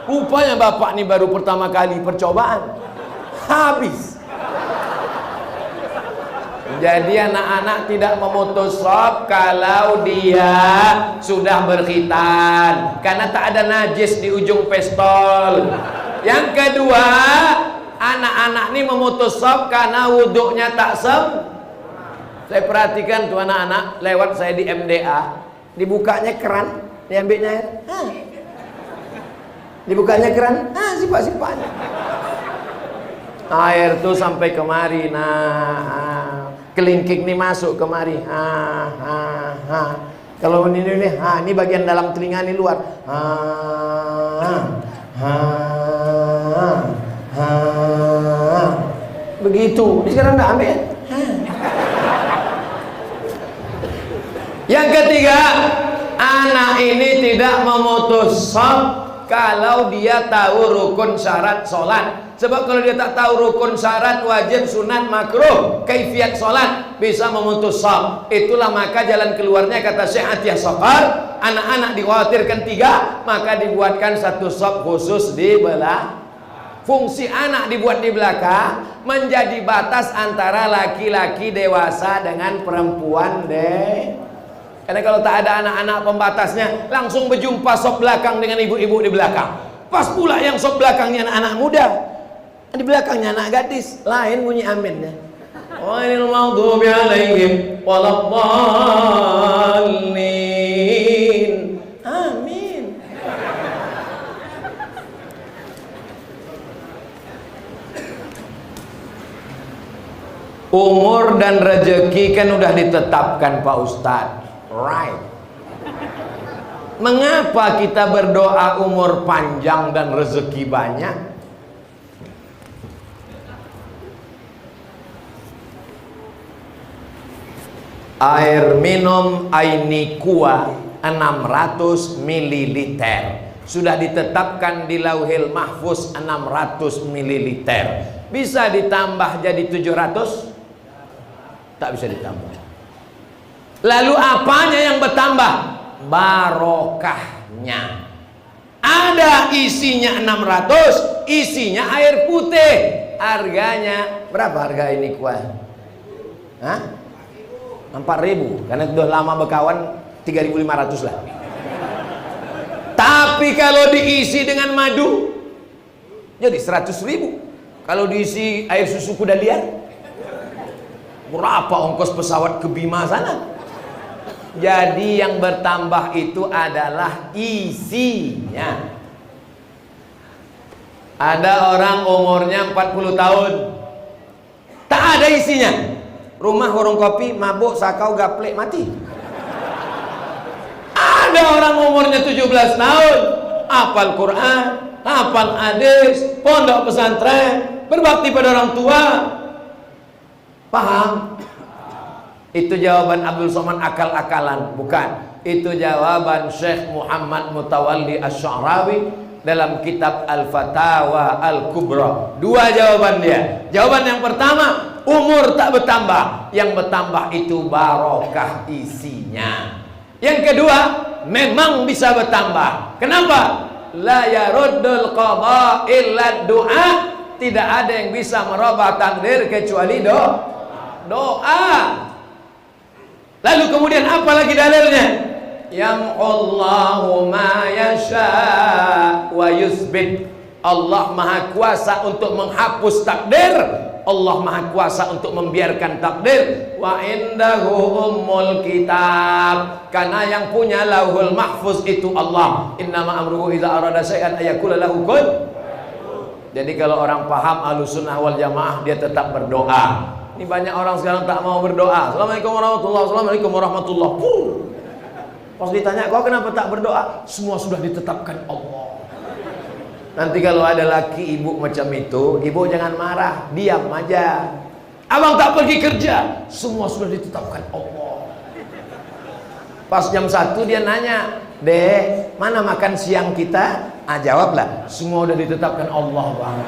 Rupanya bapak nih baru pertama kali percobaan. Habis. Jadi anak-anak tidak memutus shop kalau dia sudah berkhitan, karena tak ada najis di ujung pistol. Yang kedua, anak-anak ini memutus shop karena wuduknya tak Saya perhatikan tuh anak-anak lewat saya di MDA, dibukanya keran, diambilnya air, dibukanya keran, sipak-sipaknya. Air tuh sampai kemari, kelingking nih masuk kemari, kalau ini ini bagian dalam telinga nih luar, begitu. Sekarang udah ambil. Yang ketiga, anak ini tidak memutus shop kalau dia tahu rukun syarat sholat. Sebab kalau dia tak tahu rukun syarat, wajib, sunat, makruh, kaifiat sholat, bisa memutus shop. Itulah maka jalan keluarnya, kata Syekh Atiyah Saqar, anak-anak dikhawatirkan 3, maka dibuatkan satu shop khusus di belah. Fungsi anak dibuat di belakang menjadi batas antara laki-laki dewasa dengan perempuan Karena kalau tak ada anak-anak pembatasnya, langsung berjumpa shop belakang dengan ibu-ibu di belakang. Pas pula yang shop belakangnya anak-anak muda, di belakangnya anak gadis, lain bunyi aminnya. Ghairil maghdubi alaihim waladdallin. Amin. Umur dan rezeki kan udah ditetapkan Pak Ustadz. Right. Mengapa kita berdoa umur panjang dan rezeki banyak? Air minum Ainikua 600 ml sudah ditetapkan di Lauhil Mahfuz 600 ml. Bisa ditambah jadi 700? Tak bisa ditambah. Lalu apanya yang bertambah? Barokahnya. Ada isinya 600, isinya air putih. Harganya berapa harga ini kuah? 4.000, karena sudah lama berkawan 3.500 lah. Tapi kalau diisi dengan madu jadi 100.000. Kalau diisi air susu kuda liar, berapa ongkos pesawat ke Bima sana? Jadi yang bertambah itu adalah isinya. Ada orang umurnya 40 tahun, tak ada isinya. Rumah warung kopi, mabuk, sakau, gaplek, mati. Ada orang umurnya 17 tahun, hafal Quran, hafal hadis, pondok pesantren, berbakti pada orang tua. Paham? Itu jawaban Abdul Somad akal-akalan? Bukan. Itu jawaban Syekh Muhammad Mutawalli Asy-Sya'rawi dalam kitab Al-Fatawa Al-Kubra. Dua jawaban dia. Jawaban yang pertama, umur tak bertambah. Yang bertambah itu barokah isinya. Yang kedua, memang bisa bertambah. Kenapa? La yaruddul qada illa du'a. Tidak ada yang bisa merubah takdir kecuali doa. Lalu kemudian apa lagi dalilnya? Yam'allahu ma yasha wa yusbit. Allah Maha Kuasa untuk menghapus takdir, Allah Maha Kuasa untuk membiarkan takdir. Wa indahu ummul kitab. Karena yang punya Lauhul Mahfuz itu Allah. Innama amruhu idza arada syai'an ayaqula lahu kun. Jadi kalau orang paham Ahlussunnah wal Jamaah, dia tetap berdoa. Ini banyak orang sekarang tak mau berdoa. Assalamualaikum warahmatullahi wabarakatuh. Assalamualaikum warahmatullahi wabarakatuh. Pas ditanya, kau kenapa tak berdoa? Semua sudah ditetapkan Allah. Nanti kalau ada laki ibu macam itu, ibu jangan marah, diam aja. Abang tak pergi kerja, semua sudah ditetapkan Allah. Pas jam 1 dia nanya, Dek, mana makan siang kita? Ah, jawablah. Semua udah ditetapkan Allah Bang.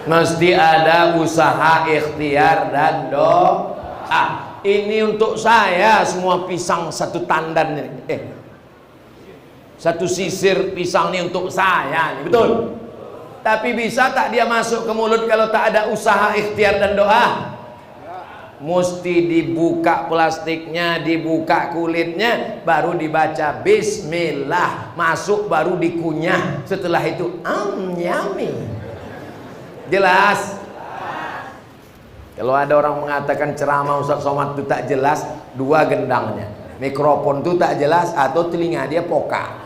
Mesti ada usaha, ikhtiar dan doa. Ini untuk saya semua pisang satu tandan ini. Satu sisir pisang ini untuk saya nih, betul. Tapi bisa tak dia masuk ke mulut kalau tak ada usaha, ikhtiar dan doa? Mesti dibuka plastiknya, dibuka kulitnya, baru dibaca Bismillah, masuk baru dikunyah. Setelah itu yummy. Jelas? Kalau ada orang mengatakan ceramah Ustaz Somad itu tak jelas, dua gendangnya. Mikrofon itu tak jelas atau telinga dia poka.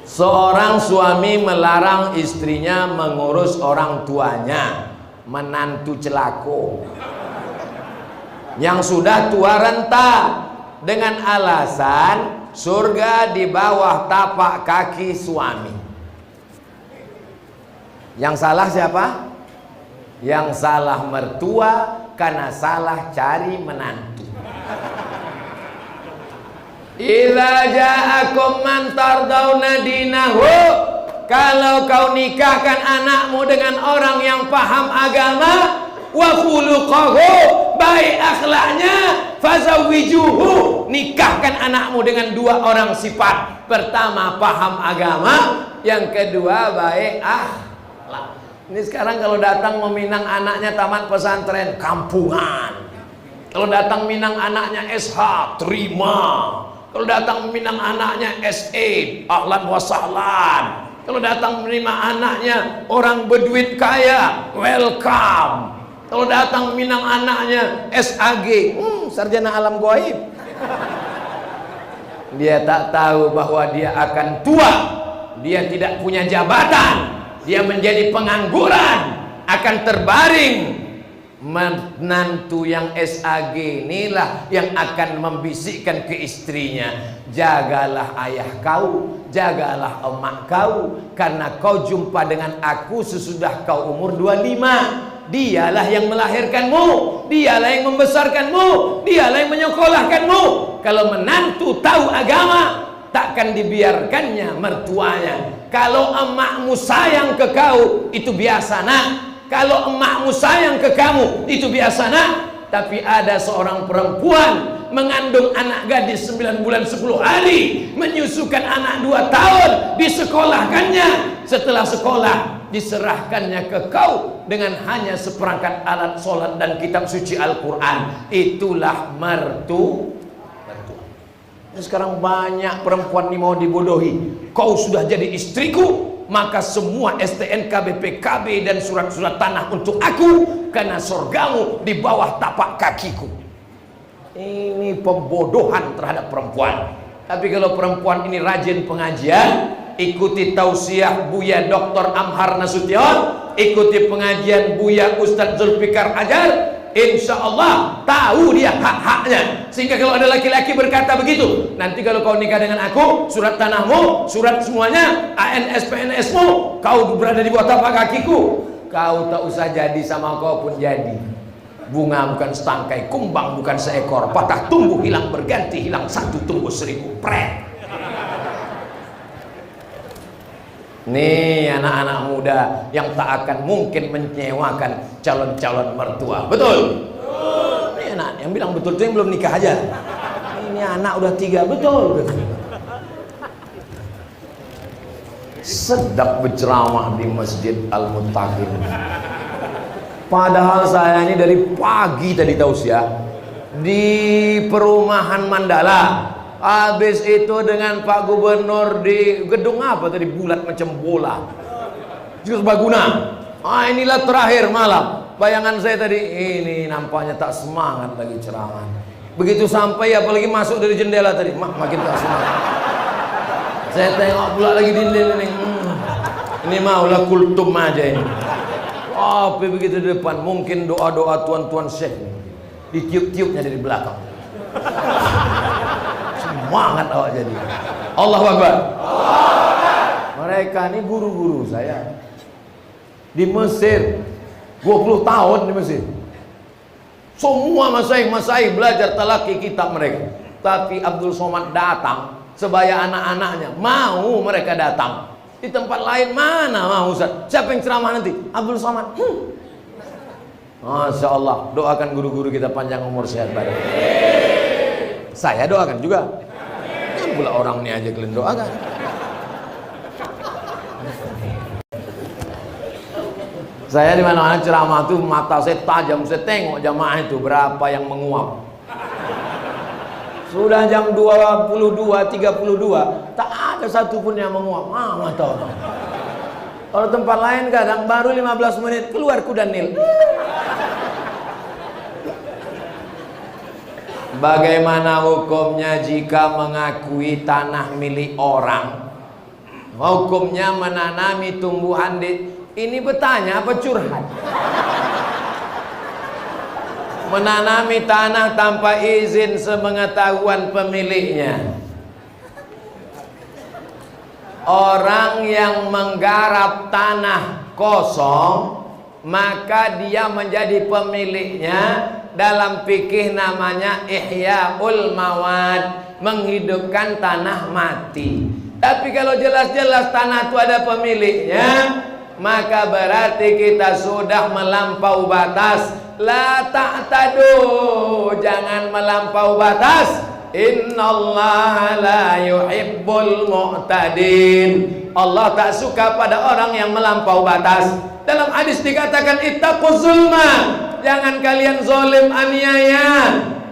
Seorang suami melarang istrinya mengurus orang tuanya, menantu celako yang sudah tua renta, dengan alasan surga di bawah tapak kaki suami. Yang salah siapa? Yang salah mertua karena salah cari menantu. Idza ja'akum man tardawna dinahu, kalau kau nikahkan anakmu dengan orang yang paham agama, wa khuluquhu, baik akhlaknya, fazawwijuhu, nikahkan anakmu dengan dua orang sifat. Pertama paham agama, yang kedua baik akhlak. Ini sekarang kalau datang meminang anaknya tamat pesantren, kampungan. Kalau datang minang anaknya SH, terima. Kalau datang meminang anaknya SA, ahlan wa sahlan. Kalau datang menerima anaknya orang berduit kaya, welcome. Kalau datang meminang anaknya SAG, sarjana alam gaib. Dia tak tahu bahwa dia akan tua, dia tidak punya jabatan, dia menjadi pengangguran, akan terbaring. Menantu yang SAG inilah yang akan membisikkan ke istrinya, jagalah ayah kau, jagalah emak kau, karena kau jumpa dengan aku sesudah kau umur 25. Dialah yang melahirkanmu, dialah yang membesarkanmu, dialah yang menyekolahkanmu. Kalau menantu tahu agama, takkan dibiarkannya mertuanya. Kalau emakmu sayang ke kau, itu biasa nak. Kalau emakmu sayang ke kamu, itu biasa nak. Tapi ada seorang perempuan mengandung anak gadis 9 bulan 10 hari, menyusukan anak 2 tahun, disekolahkannya. Setelah sekolah, diserahkannya ke kau dengan hanya seperangkat alat sholat dan kitab suci Al-Quran. Itulah mertua. Sekarang banyak perempuan ini mau dibodohi. Kau sudah jadi istriku, maka semua STNK, BPKB dan surat-surat tanah untuk aku, karena surgamu di bawah tapak kakiku. Ini pembodohan terhadap perempuan. Tapi kalau perempuan ini rajin pengajian, ikuti tausiah Buya Dr. Amhar Nasution, ikuti pengajian Buya Ustadz Zulfikar Ajar, insya Allah tahu dia hak-haknya. Sehingga kalau ada laki-laki berkata begitu, nanti kalau kau nikah dengan aku, surat tanahmu, surat semuanya, ANS PNS-mu, kau berada di bawah tapak kakiku. Kau tak usah jadi sama kau pun jadi. Bunga bukan setangkai, kumbang bukan seekor, patah tumbuh hilang berganti, hilang satu tumbuh 1000. Pret. Nih anak-anak muda yang tak akan mungkin menyewakan calon-calon mertua. Betul? Ini anak yang bilang betul itu yang belum nikah aja. Ini anak udah 3, betul. Sedap berceramah di Masjid Al-Muttaqin. Padahal saya ini dari pagi tadi tausiah di perumahan Mandala. Habis itu dengan Pak Gubernur di gedung apa tadi, bulat macam bola, Serbaguna. Inilah terakhir malam. Bayangan saya tadi, ini nampaknya tak semangat lagi ceramah. Begitu sampai, apalagi masuk dari jendela tadi, makin tak semangat. Saya tengok pula lagi dinding ini. Ini maulah kultum aja ini. Tapi begitu di depan, mungkin doa-doa tuan-tuan syekh ditiup-tiupnya dari belakang. Semangat awak jadi. Allahu Akbar. Mereka ini guru-guru saya di Mesir, 20 tahun di Mesir. Semua masaih belajar talaki kitab mereka. Tapi Abdul Somad datang sebaya anak-anaknya, mau mereka datang. Di tempat lain mana mau Ustaz? Siapa yang ceramah nanti? Abdul Somad. Masya Allah, doakan guru-guru kita panjang umur sehat badan. Saya doakan juga. Kan pula orang ini aja kalian doakan. Saya di mana-mana ceramah tuh mata saya tajam, saya tengok jamaah itu berapa yang menguap. Sudah jam 22, 32, tak ada satupun yang menguap. Mata orang. Kalau tempat lain kadang baru 15 menit keluar kuda nil. Bagaimana hukumnya jika mengakui tanah milik orang? Hukumnya menanami tumbuhan ini bertanya apa curhat? Menanami tanah tanpa izin sepengetahuan pemiliknya. Orang yang menggarap tanah kosong, maka dia menjadi pemiliknya. Dalam fikih namanya ihyaul mawad, menghidupkan tanah mati. Tapi kalau jelas-jelas tanah itu ada pemiliknya, maka berarti kita sudah melampau batas. La ta'tadu, jangan melampau batas. Innallaha la yuhibbul mu'tadin. Allah tak suka pada orang yang melampau batas. Dalam hadis dikatakan ittaquz zulma, jangan kalian zalim aniaya.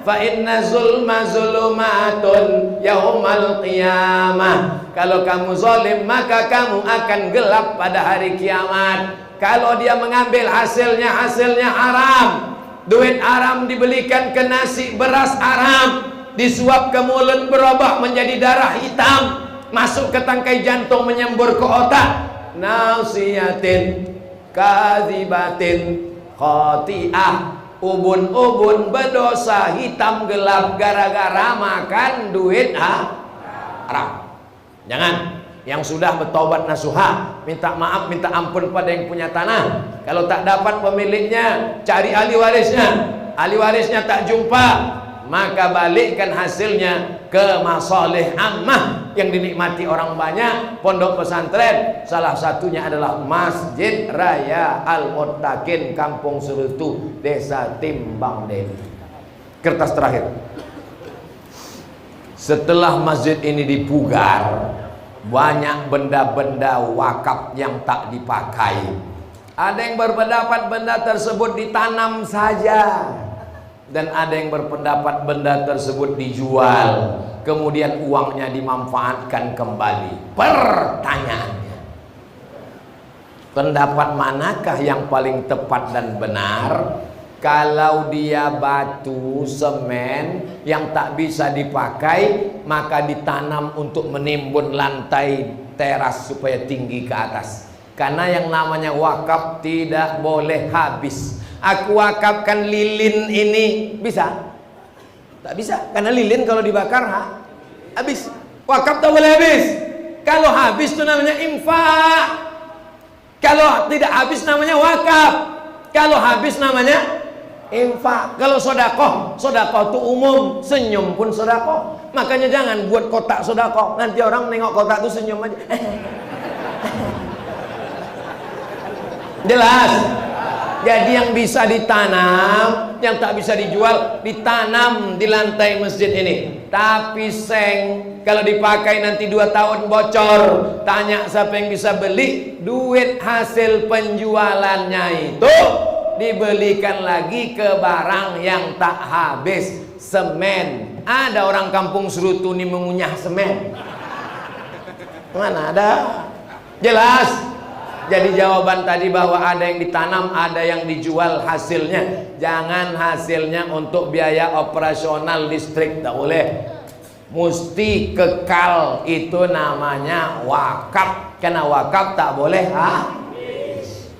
Fa inna zulma zulumatun yaumal qiyamah. Kalau kamu zalim maka kamu akan gelap pada hari kiamat. Kalau dia mengambil hasilnya haram. Duit haram dibelikan ke nasi, beras haram, disuap ke mulut berubah menjadi darah hitam, masuk ke tangkai jantung menyembur ke otak. Nasiyatin kadzibatin khati'ah, ubun-ubun berdosa hitam gelap gara-gara makan duit haram. Jangan. Yang sudah bertobat nasuha, minta maaf, minta ampun pada yang punya tanah. Kalau tak dapat pemiliknya, cari ahli warisnya. Ahli warisnya tak jumpa, maka balikkan hasilnya ke masalih ammah yang dinikmati orang banyak. Pondok pesantren salah satunya adalah Masjid Raya Al-Muttaqin, Kampung Serutu, Desa Timbang Deli. Kertas terakhir. Setelah masjid ini dipugar, banyak benda-benda wakaf yang tak dipakai. Ada yang berpendapat benda tersebut ditanam saja, dan ada yang berpendapat benda tersebut dijual, kemudian uangnya dimanfaatkan kembali. Pertanyaannya, pendapat manakah yang paling tepat dan benar? Kalau dia batu, semen yang tak bisa dipakai, maka ditanam untuk menimbun lantai teras supaya tinggi ke atas. Karena yang namanya wakaf tidak boleh habis. Aku wakafkan lilin ini, bisa? Tak bisa, karena lilin kalau dibakar habis. Wakaf tak boleh habis. Kalau habis itu namanya infak. Kalau tidak habis namanya wakaf. Kalau habis namanya infak. Kalau sodakoh, sodakoh itu umum, senyum pun sodakoh. Makanya jangan buat kotak sodakoh, nanti orang nengok kotak itu senyum aja. Jelas? Jadi yang bisa ditanam, yang tak bisa dijual, ditanam di lantai masjid ini. Tapi seng, kalau dipakai nanti 2 tahun bocor, tanya siapa yang bisa beli. Duit hasil penjualannya itu dibelikan lagi ke barang yang tak habis. Semen, ada orang kampung Serutu ini mengunyah semen? Mana ada? Jelas? Jadi jawaban tadi bahwa ada yang ditanam, ada yang dijual hasilnya. Jangan hasilnya untuk biaya operasional listrik, tak boleh. Mesti kekal, itu namanya wakaf. Karena wakaf tak boleh habis.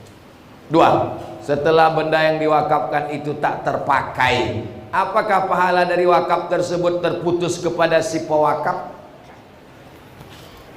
2. Setelah benda yang diwakafkan itu tak terpakai, apakah pahala dari wakaf tersebut terputus kepada si pewakaf?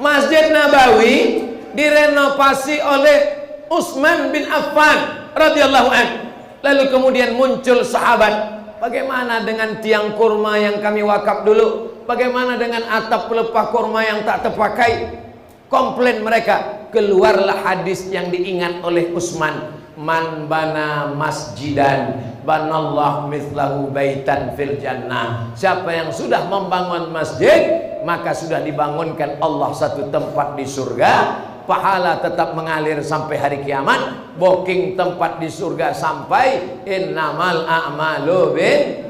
Masjid Nabawi direnovasi oleh Utsman bin Affan radhiyallahu anhu. Lalu kemudian muncul sahabat, Bagaimana dengan tiang kurma yang kami wakaf dulu? Bagaimana dengan atap pelepah kurma yang tak terpakai? Komplain mereka. Keluarlah hadis yang diingat oleh Utsman. Man bana masjidan banallahu mithlahu baitan fil jannah. Siapa yang sudah membangun masjid, maka sudah dibangunkan Allah satu tempat di surga. Pahala tetap mengalir sampai hari kiamat. Booking tempat di surga sampai innamal a'malu bin.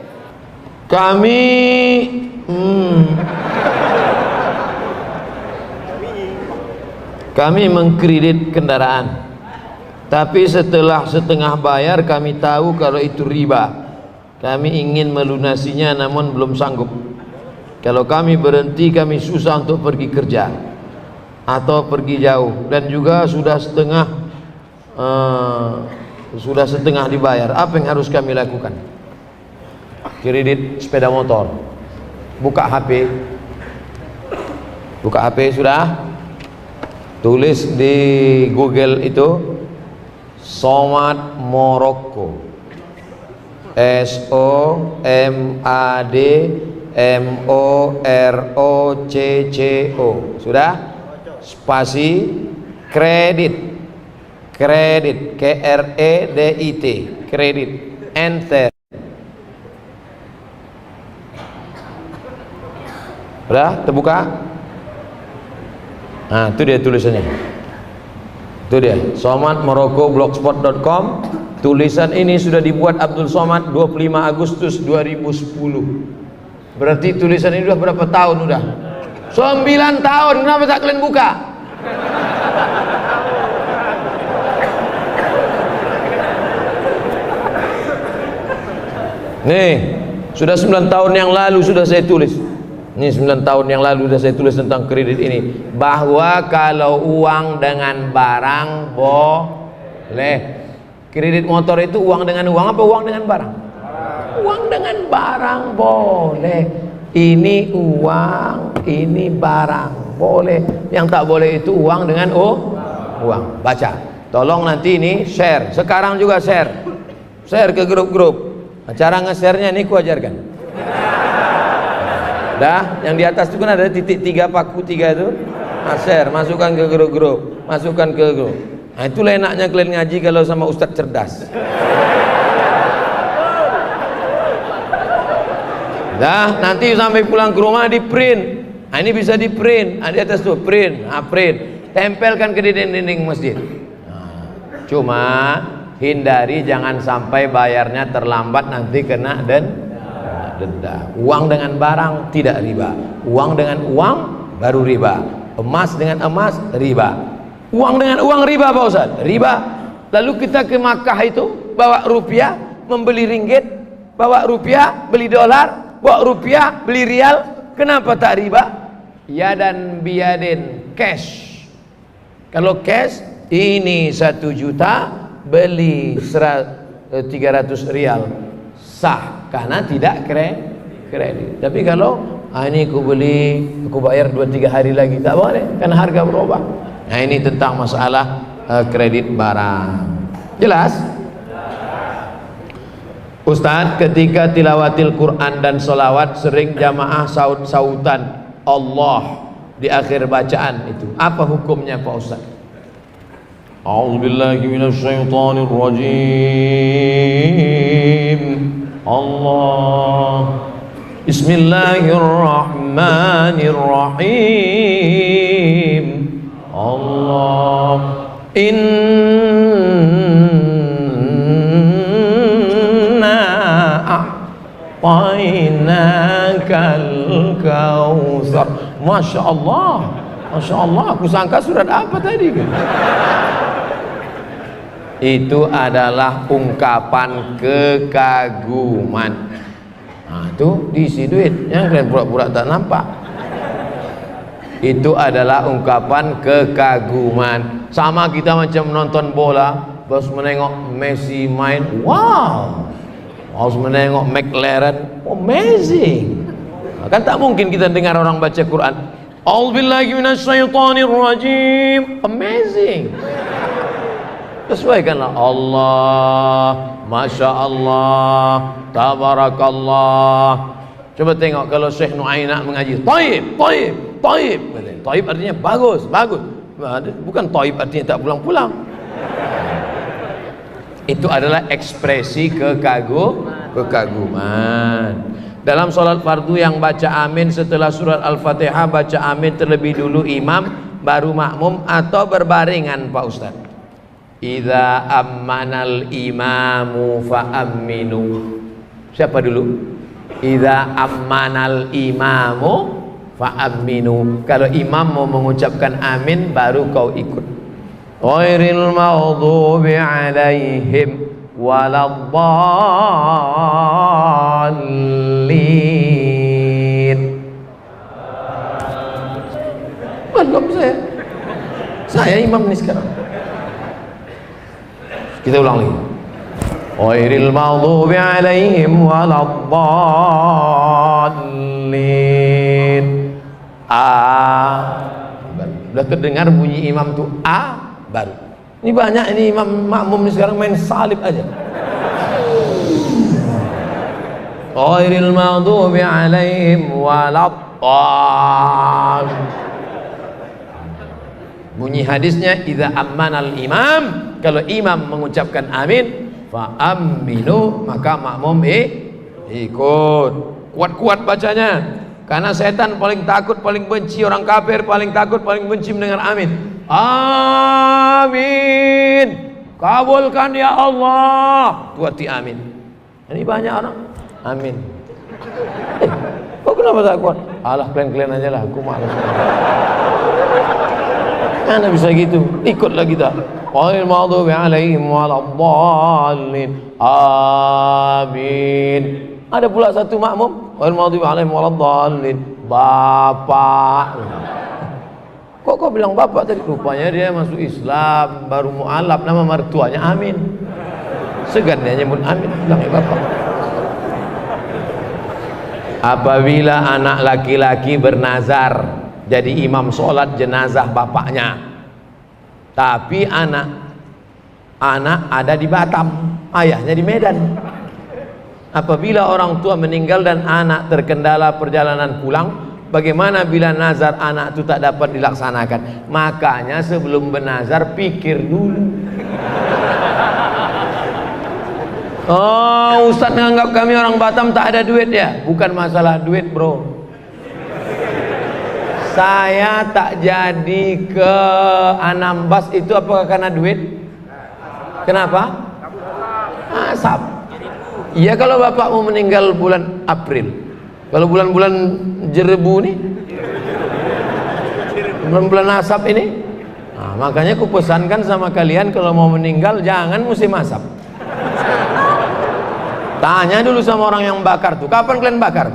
Kami mengkredit kendaraan, tapi setelah setengah bayar kami tahu kalau itu riba. Kami ingin melunasinya namun belum sanggup. Kalau kami berhenti, kami susah untuk pergi kerja atau pergi jauh, dan juga sudah setengah dibayar. Apa yang harus kami lakukan? Kredit sepeda motor, buka HP sudah, tulis di Google itu Somad Morocco, SOMADMOROCCO, sudah, spasi kredit, KREDIT, kredit, enter. Udah terbuka? Nah, itu dia tulisannya. Itu dia, somadmorocco.blogspot.com. Tulisan ini sudah dibuat Abdul Somad 25 Agustus 2010. Berarti tulisan ini udah berapa tahun udah? 9 tahun. Kenapa tak kalian buka? Nih, sudah 9 tahun yang lalu sudah saya tulis. Ini 9 tahun yang lalu sudah saya tulis tentang kredit ini, bahwa kalau uang dengan barang boleh. Kredit motor itu uang dengan uang apa uang dengan barang? Uang dengan barang boleh. Ini uang, ini barang boleh. Yang tak boleh itu uang dengan uang. Baca. Tolong nanti ini share. Sekarang juga share. Share ke grup-grup. Cara nge-share-nya ini ku ajarkan. Dah, yang di atas itu kan ada titik 3, paku 3 itu. Nah, share, masukkan ke grup-grup, masukkan ke grup. Nah, itulah enaknya kalian ngaji kalau sama ustadz cerdas. Dah, nanti sampai pulang ke rumah di print. Nah, ini bisa di print. Nah, di atas tuh print, print. Tempelkan ke dinding-dinding masjid. Nah, cuma hindari jangan sampai bayarnya terlambat, nanti kena denda. Uang dengan barang tidak riba, uang dengan uang baru riba, emas dengan emas riba, uang dengan uang riba Pak Ustaz, riba. Lalu kita ke Makkah itu bawa rupiah membeli ringgit, bawa rupiah beli dolar, bawa rupiah beli rial, kenapa tak riba? Ya dan biadin, cash. Kalau cash ini 1 juta beli 300 rial, sah karena tidak kredit. Tapi kalau ini aku beli, aku bayar 2-3 hari lagi, tak boleh karena harga berubah. Nah, ini tentang masalah kredit barang. Jelas? Ustadz, ketika tilawatil Quran dan sholawat sering jamaah sautan Allah di akhir bacaan itu, apa hukumnya Pak Ustadz? A'udzubillahi minasyaitonir rajim. Allah. Bismillahirrahmanirrahim. Allah. Inna a'tainakal kautsar. Masya Allah, Masya Allah. Aku sangka surat apa tadi? Itu adalah ungkapan kekaguman. Nah, itu diisi duit yang kalian pura-pura tak nampak. Itu adalah ungkapan kekaguman. Sama kita macam nonton bola, bos menengok Messi main, wow. Bos menengok McLaren, amazing. Nah, kan tak mungkin kita dengar orang baca Quran, A'udzubillahi minasyaitonirrajim, amazing. Sesuaikanlah Allah Masya Allah, Tabarakallah. Coba tengok kalau Syekh Nu'ainak mengaji, Taib, Taib, Taib. Taib artinya bagus, bagus. Bukan Taib artinya tak pulang-pulang. Itu adalah ekspresi kekaguman. Dalam sholat fardu yang baca amin setelah surat Al-Fatihah, baca amin terlebih dulu imam, baru makmum, atau berbaringan Pak Ustaz? Idza ammanal imamu fa'aminu. Siapa dulu? Idza ammanal imamu fa'aminu. Kalau imam mau mengucapkan amin, baru kau ikut. Ghairil maghdubi alaihim waladdallin. Belum saya imam nih sekarang. Kita ulang lagi. Ghairil maghdubi alaihim waladdallin. Sudah terdengar bunyi imam tuh baru. Ini banyak ini imam makmum sekarang main salib aja. Ghairil maghdubi alaihim waladdallin. Bunyi hadisnya idza ammanal imam, kalau imam mengucapkan amin, fa aminu, maka makmum ikut. Kuat-kuat bacanya. Karena setan paling takut, paling benci, orang kafir paling takut, paling benci mendengar amin. Amin. Kabulkan ya Allah. Tuati amin. Ini banyak orang amin. Kok kenapa tak kuat? Alah, kalian aja lah, aku malas. Mana bisa gitu? Ikutlah kita. Ghairil maghdubi alaihim waladdallin. Amin. Ada pula satu makmum, ghairil maghdubi alaihim waladdallin. Bapak. Kok kau bilang bapak tadi? Rupanya dia masuk Islam, baru mu'alaf, nama mertuanya Amin. Segan dia nyebut Amin, bilang bapak. Apabila anak laki-laki bernazar jadi imam sholat jenazah bapaknya, tapi anak ada di Batam, ayahnya di Medan. Apabila orang tua meninggal dan anak terkendala perjalanan pulang, bagaimana bila nazar anak itu tak dapat dilaksanakan? Makanya sebelum bernazar pikir dulu. Oh, Ustaz menganggap kami orang Batam tak ada duit ya? Bukan masalah duit, bro. Saya tak jadi ke Anambas itu apakah karena duit? Kenapa? Asap. Iya, kalau bapak mau meninggal bulan April. Kalau bulan-bulan jerebu nih, bulan-bulan asap ini, nah, makanya aku pesankan sama kalian kalau mau meninggal jangan musim asap. Tanya dulu sama orang yang bakar tuh, kapan kalian bakar?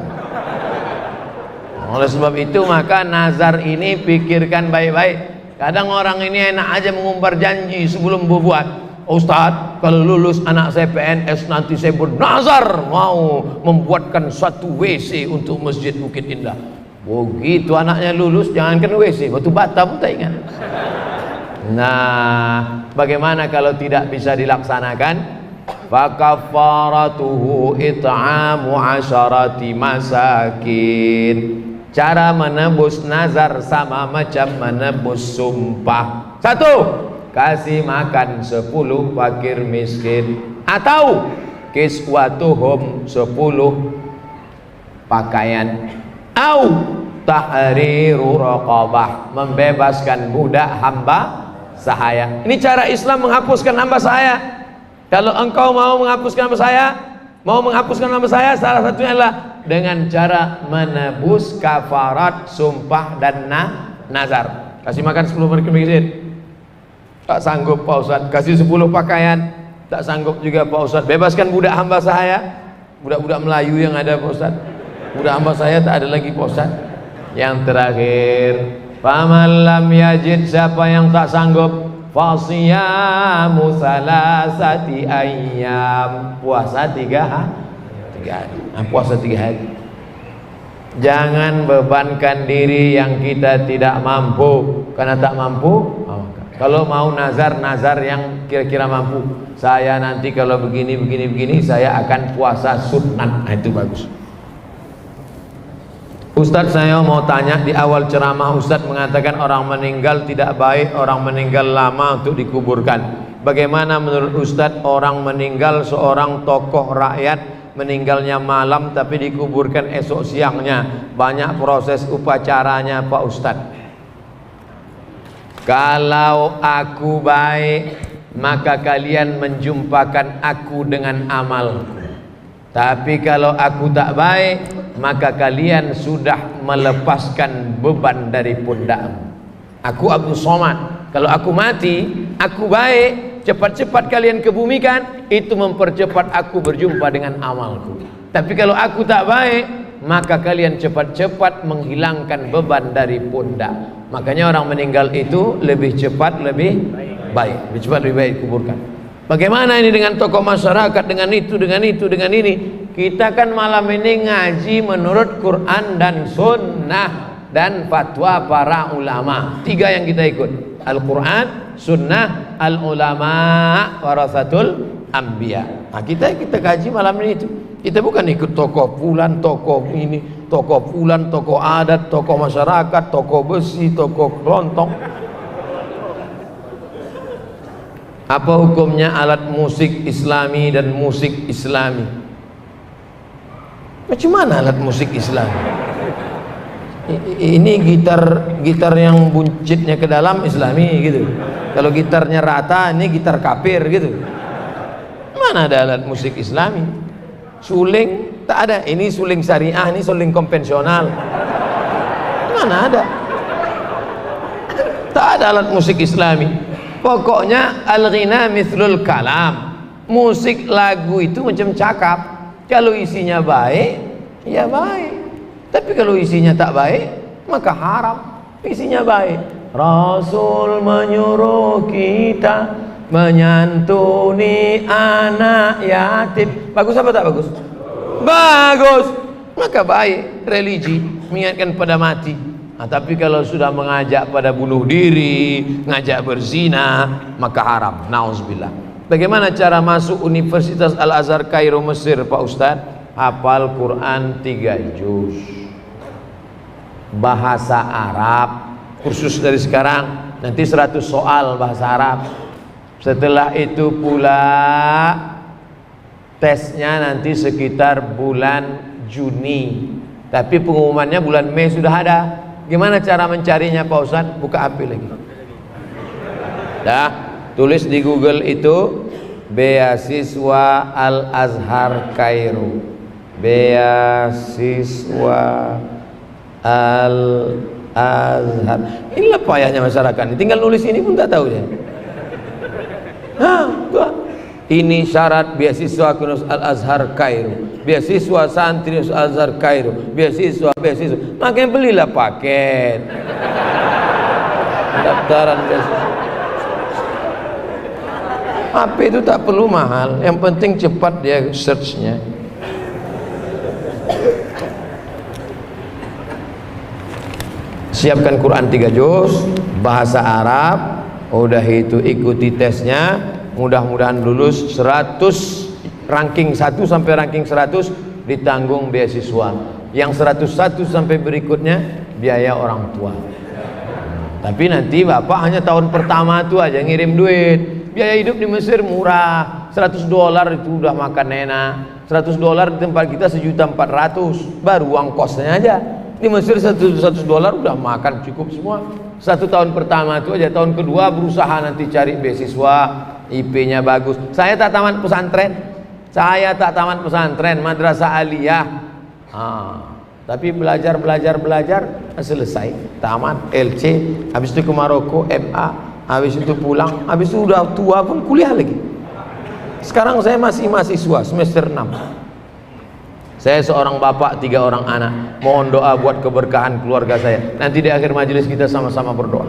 Oleh sebab itu maka nazar ini pikirkan baik-baik. Kadang orang ini enak aja mengumbar janji sebelum berbuat. Ustadz, kalau lulus anak saya PNS nanti saya bernazar mau membuatkan suatu WC untuk Masjid Bukit Indah. Begitu anaknya lulus, jangankan WC, batu bata pun tak ingat. Nah, bagaimana kalau tidak bisa dilaksanakan? Fakafaratuhu it'amu 'asharati masakin. Cara menebus nazar sama macam menebus sumpah. 1. Kasih makan 10 fakir miskin, atau kiswatuhum 10 pakaian, au tahriru raqabah, membebaskan budak hamba sahaya. Ini cara Islam menghapuskan hamba sahaya. Kalau engkau mau menghapuskan hamba saya, salah satunya adalah dengan cara menebus kafarat sumpah dan nazar. Kasih makan 10 fakir miskin, tak sanggup Pak Ustaz. Kasih 10 pakaian, tak sanggup juga Pak Ustaz. Bebaskan budak hamba saya, budak-budak Melayu yang ada Pak Ustaz. Budak hamba saya tak ada lagi Pak Ustaz. Yang terakhir, faman lam yajid, siapa yang tak sanggup, fasiyamu salasati ayyam, puasa 3 hari. Puasa 3 hari. Jangan bebankan diri yang kita tidak mampu, karena tak mampu Kalau mau nazar yang kira-kira mampu. Saya nanti kalau begini saya akan puasa sunat. Nah, itu bagus. Ustadz, saya mau tanya, di awal ceramah Ustadz mengatakan orang meninggal tidak baik, orang meninggal lama untuk dikuburkan. Bagaimana menurut Ustadz orang meninggal, seorang tokoh rakyat meninggalnya malam tapi dikuburkan esok siangnya, banyak proses upacaranya Pak Ustadz. Kalau aku baik, maka kalian menjumpakan aku dengan amalku. Tapi kalau aku tak baik, maka kalian sudah melepaskan beban dari pundakmu. Aku Abdul Somad. Kalau aku mati, aku baik, cepat-cepat kalian kebumikan, itu mempercepat aku berjumpa dengan amalku. Tapi kalau aku tak baik, maka kalian cepat-cepat menghilangkan beban dari pundak. Makanya orang meninggal itu lebih cepat, lebih baik, lebih cepat, lebih baik kuburkan. Bagaimana ini dengan tokoh masyarakat, dengan itu, dengan ini? Kita kan malam ini ngaji menurut Quran dan Sunnah dan fatwa para ulama. 3 yang kita ikut: Al-Quran, Sunnah, Al-Ulama, Warasatul Anbiya. Nah, kita kaji malam ini itu. Kita bukan ikut tokoh fulan, tokoh ini, tokoh fulan, tokoh adat, tokoh masyarakat, tokoh besi, tokoh kelontong. Apa hukumnya alat musik Islami dan musik Islami? Macam mana alat musik Islami? Ini gitar yang buncitnya ke dalam Islami gitu. Kalau gitarnya rata, ini gitar kafir gitu. Mana ada alat musik Islami? Suling tak ada. Ini suling syariah, ini suling konvensional. Mana ada? Tak ada alat musik Islami. Pokoknya al-ghina mithlul kalam. Musik lagu itu macam cakap. Kalau isinya baik, ya baik. Tapi kalau isinya tak baik, maka haram. Isinya baik. Rasul menyuruh kita menyantuni anak yatim. Bagus apa tak bagus? Bagus. Maka baik religi, mengingatkan pada mati. Nah, tapi kalau sudah mengajak pada bunuh diri, ngajak berzina, maka haram. Nauzubillah. Bagaimana cara masuk Universitas Al-Azhar Kairo Mesir Pak Ustadz? Hafal Quran 3 juz, bahasa Arab, kursus dari sekarang, nanti 100 soal bahasa Arab. Setelah itu pula tesnya nanti sekitar bulan Juni, tapi pengumumannya bulan Mei sudah ada. Gimana cara mencarinya Pak Ustadz? Buka HP lagi. Dah, tulis di Google itu beasiswa Al-Azhar Kairo, beasiswa Al-Azhar. Inilah payahnya masyarakat ini, tinggal nulis ini pun tak tahu dia. Ini syarat beasiswa Al-Azhar Kairo, beasiswa santri Al-Azhar Kairo, beasiswa. Makanya belilah paket pendaftaran beasiswa. HP itu tak perlu mahal, yang penting cepat dia searchnya. Siapkan Quran 3 juz, bahasa Arab, udah itu ikuti tesnya, mudah-mudahan lulus. 100 ranking 1 sampai ranking 100 ditanggung beasiswa. Yang 101 sampai berikutnya biaya orang tua. Tapi nanti Bapak hanya tahun pertama itu aja ngirim duit. Biaya hidup di Mesir murah, $100 itu udah makan enak. $100 di tempat kita $1.400.000, baru uang kosnya aja. Di Mesir $100 udah makan cukup semua. 1 tahun pertama itu aja. Tahun kedua berusaha nanti cari beasiswa, IP-nya bagus. Saya tak tamat pesantren, madrasah aliyah. Tapi belajar selesai, tamat LC, habis itu ke Maroko MA, habis itu pulang, habis itu udah tua pun kuliah lagi. Sekarang saya masih mahasiswa semester 6. Saya seorang bapak, 3 orang anak. Mohon doa buat keberkahan keluarga saya. Nanti di akhir majelis kita sama-sama berdoa.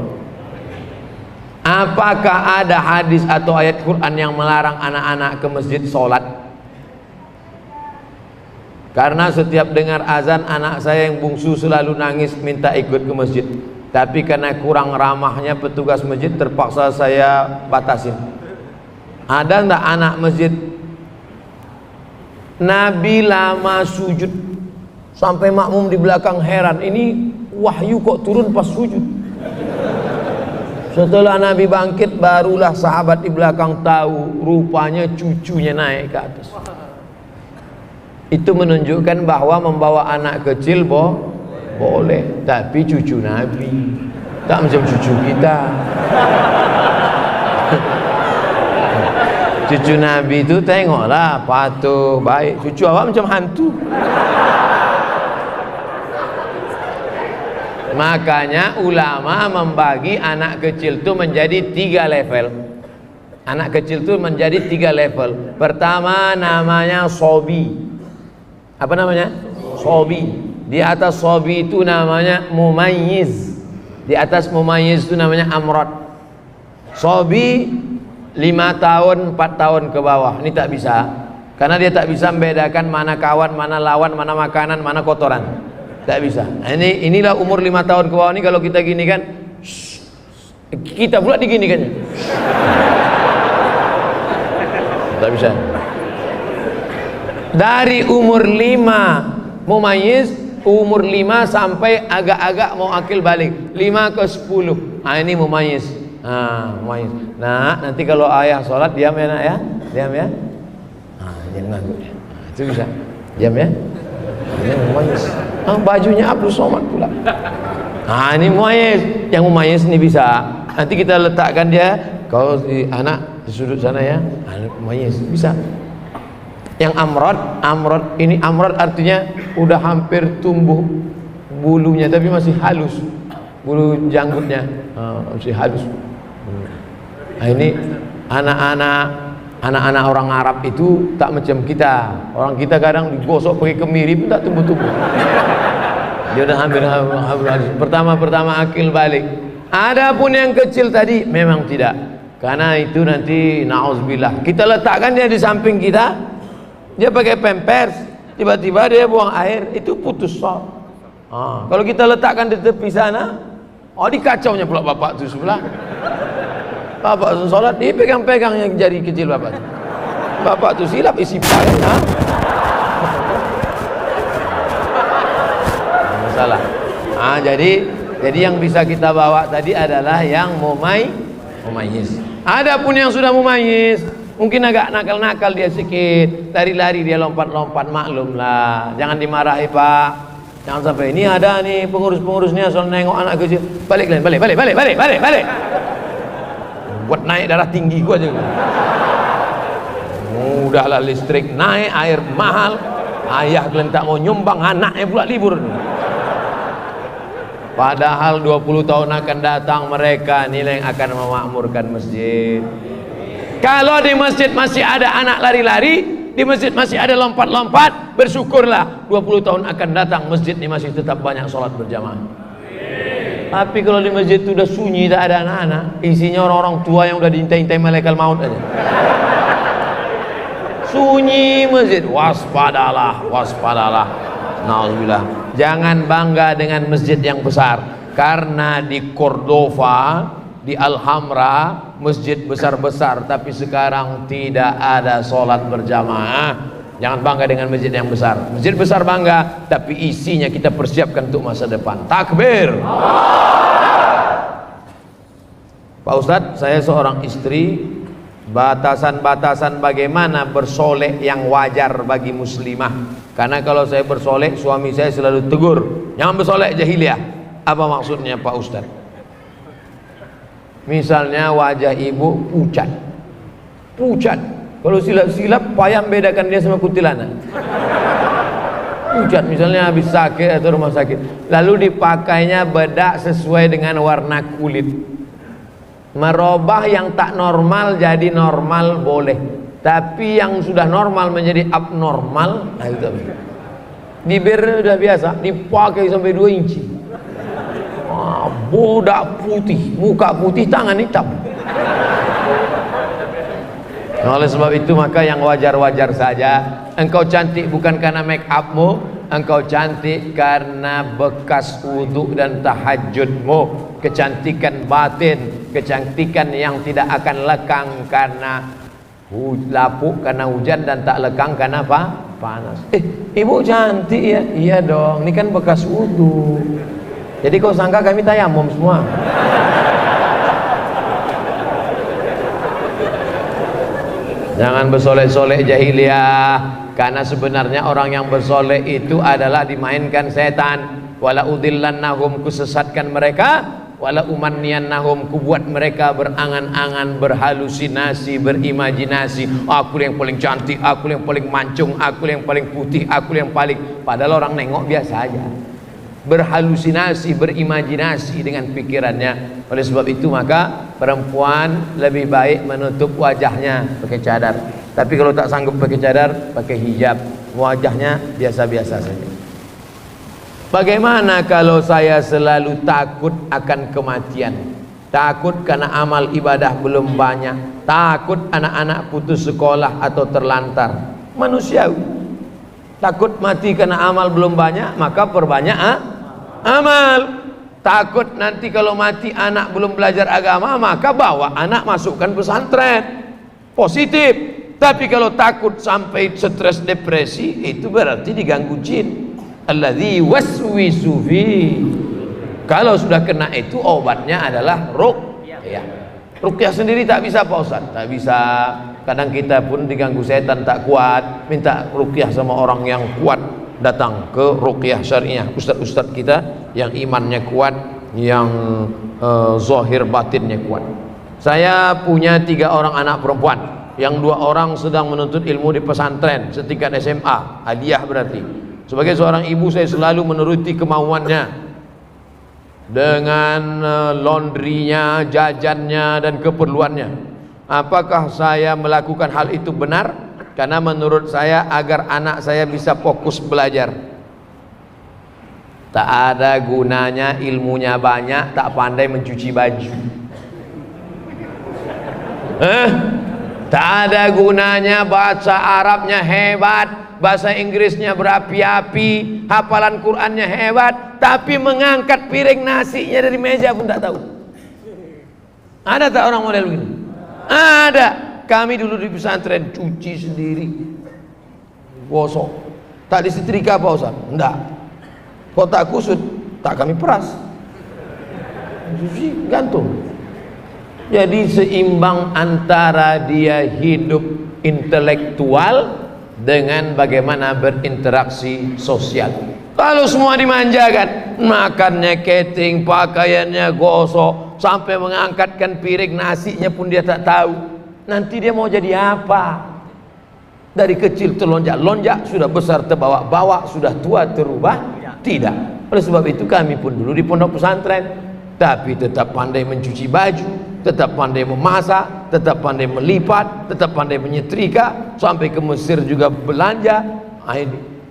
Apakah ada hadis atau ayat Quran yang melarang anak-anak ke masjid sholat? Karena setiap dengar azan, anak saya yang bungsu selalu nangis minta ikut ke masjid. Tapi karena kurang ramahnya petugas masjid, terpaksa saya batasin. Ada enggak anak masjid? Nabi lama sujud sampai makmum di belakang heran, ini wahyu kok turun pas sujud. Setelah Nabi bangkit, barulah sahabat di belakang tahu, rupanya cucunya naik ke atas. Itu menunjukkan bahwa membawa anak kecil boleh, tapi cucu Nabi, tak macam cucu kita. Cucu Nabi itu tengoklah patuh, baik. Cucu awak macam hantu. Makanya ulama membagi anak kecil itu menjadi 3 level. Anak kecil itu menjadi 3 level. Pertama namanya sobi. Apa namanya? Sobi. Di atas sobi itu namanya mumayyiz. Di atas mumayyiz itu namanya amrod. Sobi 5 tahun, 4 tahun ke bawah. Ini tak bisa, karena dia tak bisa membedakan mana kawan, mana lawan, mana makanan, mana kotoran. Tak bisa. Inilah umur 5 tahun ke bawah ini. Kalau kita gini kan, kita pula diginikan. Tak bisa. Dari umur 5 mumayyiz, umur 5 sampai agak-agak mau akil balik, 5 ke 10. Ini mumayyiz. Mumayyiz. Nah, nanti kalau ayah sholat diam ya nak ya, diam ya. Jangan ngantuk. Itu bisa. Diam ya. Ini mumayyiz. Bajunya Abdul Somad pula. Ini mumayyiz. Yang mumayyiz ini bisa. Nanti kita letakkan dia, kalau anak di sudut sana ya. Mumayyiz bisa. Yang amrod ini, amrod artinya udah hampir tumbuh bulunya tapi masih halus, bulu janggutnya masih halus. Ini anak-anak orang Arab itu tak macam kita. Orang kita kadang digosok pakai kemiri pun tak tumbuh-tumbuh. Dia udah hampir halus. Pertama akil balik. Adapun yang kecil tadi memang tidak, karena itu nanti na'udzubillah kita letakkan dia di samping kita. Dia pakai pampers, tiba-tiba dia buang air, itu putus sholat. Kalau kita letakkan di tepi sana, dikacaunya pula bapak tu sebelah. Bapak tu sholat, dia pegang-pegang yang jari kecil bapak tu. Bapak tu silap isi paling. Masalah. Jadi yang bisa kita bawa tadi adalah yang mumayyiz. Adapun yang sudah mumayyiz, mungkin agak nakal-nakal dia sikit, lari-lari dia lompat-lompat, maklum lah, jangan dimarahi pak. Jangan sampai ini ada nih pengurus-pengurusnya soal nengok anak kecil, balik buat naik darah tinggi gua aja. Udahlah listrik naik, air mahal, ayah kalian tak mau nyumbang, anaknya pula libur. Padahal 20 tahun akan datang mereka nilai yang akan memakmurkan masjid. Kalau di masjid masih ada anak lari-lari, di masjid masih ada lompat-lompat, bersyukurlah 20 tahun akan datang masjid ini masih tetap banyak sholat berjamaah. Tapi kalau di masjid itu udah sunyi, tak ada anak-anak, isinya orang-orang tua yang udah diintai-intai malaikat maut aja. Sunyi masjid, waspadalah. Nauzubillah. Jangan bangga dengan masjid yang besar, karena di Cordova, di Alhambra masjid besar-besar, tapi sekarang tidak ada sholat berjamaah. Jangan bangga dengan masjid yang besar. Masjid besar bangga, tapi isinya kita persiapkan untuk masa depan. Takbir. Pak Ustadz, saya seorang istri, batasan-batasan bagaimana bersolek yang wajar bagi muslimah. Karena kalau saya bersolek, suami saya selalu tegur, jangan bersolek jahiliyah. Apa maksudnya Pak Ustadz? Misalnya wajah ibu pucat. Kalau silap-silap payah membedakan dia sama kuntilanak. Pucat misalnya habis sakit atau rumah sakit, lalu dipakainya bedak sesuai dengan warna kulit. Merubah yang tak normal jadi normal boleh, tapi yang sudah normal menjadi abnormal, itu bibir udah biasa dipakai sampai 2 inci. Budak putih, muka putih, tangan hitam. Oleh sebab itu maka yang wajar-wajar saja. Engkau cantik bukan karena make upmu, engkau cantik karena bekas wudhu dan tahajudmu. Kecantikan batin, kecantikan yang tidak akan lekang karena lapuk karena hujan dan tak lekang karena apa? Panas. Ibu cantik ya? Iya dong, ini kan bekas wudhu. Jadi kau sangka kami tayamum semua? Jangan bersolek-solek jahiliyah, karena sebenarnya orang yang bersolek itu adalah dimainkan setan. Wala udillannahum, kusesatkan mereka, wala umanniyannahum, kubuat mereka berangan-angan, berhalusinasi, berimajinasi. Aku yang paling cantik, aku yang paling mancung, aku yang paling putih, aku yang paling, padahal orang nengok biasa aja. Berhalusinasi, berimajinasi dengan pikirannya. Oleh sebab itu maka perempuan lebih baik menutup wajahnya pakai cadar. Tapi kalau tak sanggup pakai cadar, pakai hijab, wajahnya biasa-biasa saja. Bagaimana kalau saya selalu takut akan kematian? Takut karena amal ibadah belum banyak, takut anak-anak putus sekolah atau terlantar. Manusiawi. Takut mati karena amal belum banyak, maka perbanyak amal. Takut nanti kalau mati anak belum belajar agama, maka bawa anak masukkan pesantren. Positif. Tapi kalau takut sampai stres depresi, itu berarti diganggu jin. Alladzi waswisu fi. Kalau sudah kena itu obatnya adalah ruqyah. Ruqyah sendiri tak bisa Pak Ustaz, tak bisa. Kadang kita pun diganggu setan tak kuat, minta ruqyah sama orang yang kuat, datang ke ruqyah syariah, ustaz-ustaz kita yang imannya kuat, yang zahir batinnya kuat. Saya punya 3 orang anak perempuan, yang 2 orang sedang menuntut ilmu di pesantren setingkat SMA, hadiah berarti. Sebagai seorang ibu saya selalu menuruti kemauannya dengan laundrynya, jajannya dan keperluannya. Apakah saya melakukan hal itu benar? Karena menurut saya agar anak saya bisa fokus belajar. Tak ada gunanya ilmunya banyak, tak pandai mencuci baju. Tak ada gunanya bahasa Arabnya hebat, bahasa Inggrisnya berapi-api, hafalan Qurannya hebat, tapi mengangkat piring nasinya dari meja pun tak tahu. Ada tak orang model begini? Ada. Kami dulu di pesantren cuci sendiri, gosok, tak disetrika Pak Ustaz? Enggak. Kok tak kusut? Tak kami peras, cuci gantung. Jadi seimbang antara dia hidup intelektual dengan bagaimana berinteraksi sosial. Kalau semua dimanjakan, makannya catering, pakaiannya gosok, sampai mengangkatkan piring nasinya pun dia tak tahu, nanti dia mau jadi apa? Dari kecil terlonjak-lonjak, sudah besar terbawa-bawa, sudah tua terubah tidak. Oleh sebab itu kami pun dulu di pondok pesantren, tapi tetap pandai mencuci baju, tetap pandai memasak, tetap pandai melipat, tetap pandai menyetrika, sampai ke Mesir juga belanja.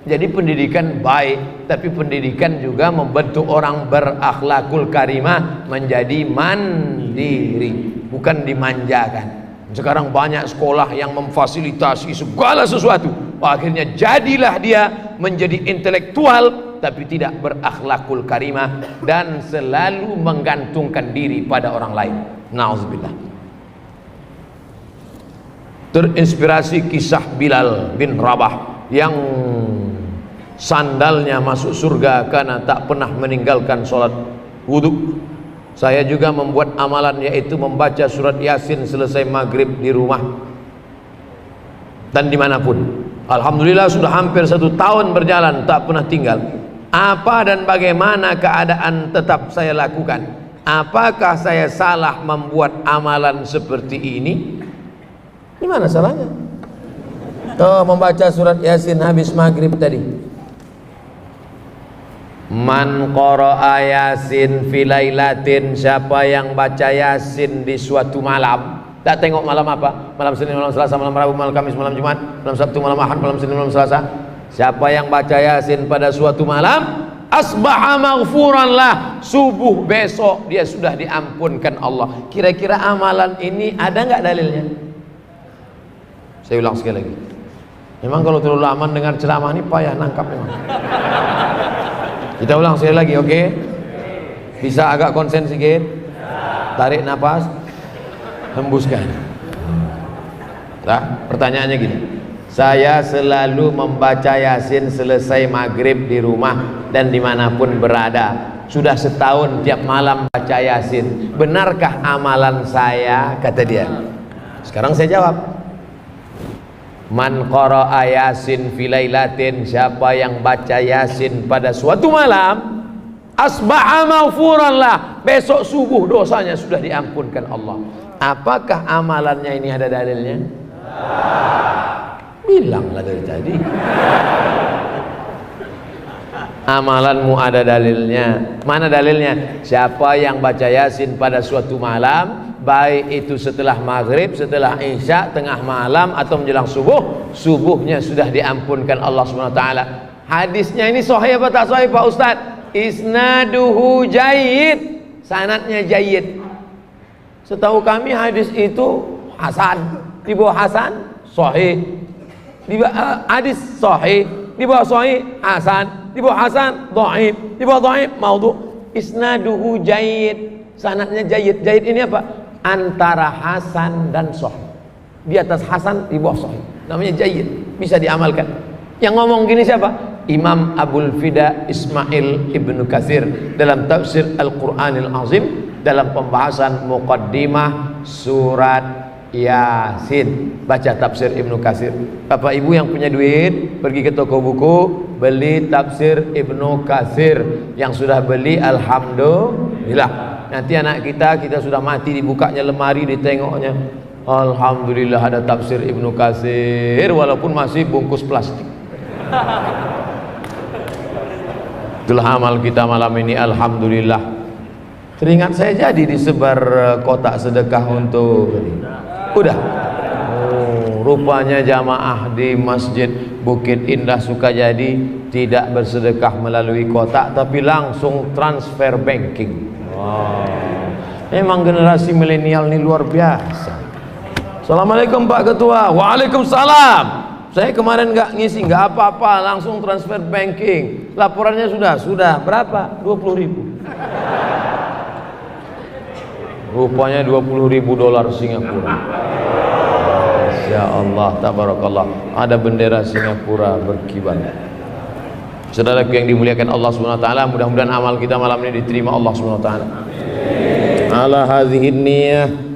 Jadi pendidikan baik, tapi pendidikan juga membentuk orang berakhlakul karimah menjadi mandiri, bukan dimanjakan. Sekarang banyak sekolah yang memfasilitasi segala sesuatu, akhirnya jadilah dia menjadi intelektual tapi tidak berakhlakul karimah dan selalu menggantungkan diri pada orang lain. Nauzubillah. Terinspirasi kisah Bilal bin Rabah yang sandalnya masuk surga karena tak pernah meninggalkan sholat wudhu. Saya juga membuat amalan, yaitu membaca surat Yasin selesai maghrib di rumah dan dimanapun. Alhamdulillah sudah hampir 1 tahun berjalan, tak pernah tinggal. Apa dan bagaimana keadaan tetap saya lakukan? Apakah saya salah membuat amalan seperti ini? Gimana salahnya? Membaca surat Yasin habis maghrib tadi. Man qara'a Yasin fi lailatin, siapa yang baca Yasin di suatu malam. Tak tengok malam apa? Malam Senin, malam Selasa, malam Rabu, malam Kamis, malam Jumat, malam Sabtu, malam Ahad, malam Senin, malam Selasa. Siapa yang baca Yasin pada suatu malam, asbaha maghfuran lah, subuh besok dia sudah diampunkan Allah. Kira-kira amalan ini ada nggak dalilnya? Saya ulang sekali lagi. Memang kalau terlalu lama dengar ceramah ini payah nangkap memang. Kita ulang sekali lagi, oke? Bisa agak konsen sedikit? Tarik nafas, hembuskan. Nah, pertanyaannya gini. Saya selalu membaca Yasin selesai maghrib di rumah dan dimanapun berada. Sudah setahun tiap malam baca Yasin. Benarkah amalan saya? Kata dia. Sekarang saya jawab. Man qara'a Yasin fi lailatin, siapa yang baca Yasin pada suatu malam, asbaha maghfuran lah, besok subuh dosanya sudah diampunkan Allah. Apakah amalannya ini ada dalilnya? Bilanglah dari tadi. Amalanmu ada dalilnya. Mana dalilnya? Siapa yang baca Yasin pada suatu malam, baik itu setelah maghrib, setelah isya, tengah malam atau menjelang subuh, subuhnya sudah diampunkan Allah SWT. Hadisnya ini sahih apa tak sahih Pak Ustaz? Isnaduhu jayyid, sanadnya jayyid. Setahu kami hadis itu hasan. Di bawah hasan sahih, di bawah hadis sahih, di bawah sahih hasan, di bawah hasan dhaif, di bawah dhaif maudhu. Isnaduhu jayyid, sanadnya jayyid. Jayyid ini apa? Antara hasan dan sahih. Di atas hasan, di bawah sahih. Namanya jayyid, bisa diamalkan. Yang ngomong gini siapa? Imam Abul Fida Ismail Ibnu Katsir dalam tafsir Al-Qur'anil Azim, dalam pembahasan muqaddimah surat Yasin. Baca tafsir Ibnu Katsir. Bapak Ibu yang punya duit, pergi ke toko buku, beli tafsir Ibnu Katsir. Yang sudah beli, alhamdulillah. Nanti anak kita sudah mati, dibukanya lemari, ditengoknya, alhamdulillah ada tafsir Ibnu Katsir, walaupun masih bungkus plastik. Itulah amal kita malam ini, alhamdulillah. Teringat saya jadi disebar kotak sedekah untuk udah. Oh, rupanya jamaah di Masjid Bukit Indah Sukajadi tidak bersedekah melalui kotak, tapi langsung transfer banking. Wow. Memang generasi milenial ini luar biasa. Assalamualaikum Pak Ketua. Waalaikumsalam. Saya kemarin nggak ngisi, nggak apa-apa, langsung transfer banking. Laporannya sudah berapa? 20.000. Rupanya 20.000 dolar Singapura. Ya Allah, tabarakallah. Ada bendera Singapura berkibar. Saudaraku yang dimuliakan Allah SWT, mudah-mudahan amal kita malam ini diterima Allah SWT. Ala hadhihi niyah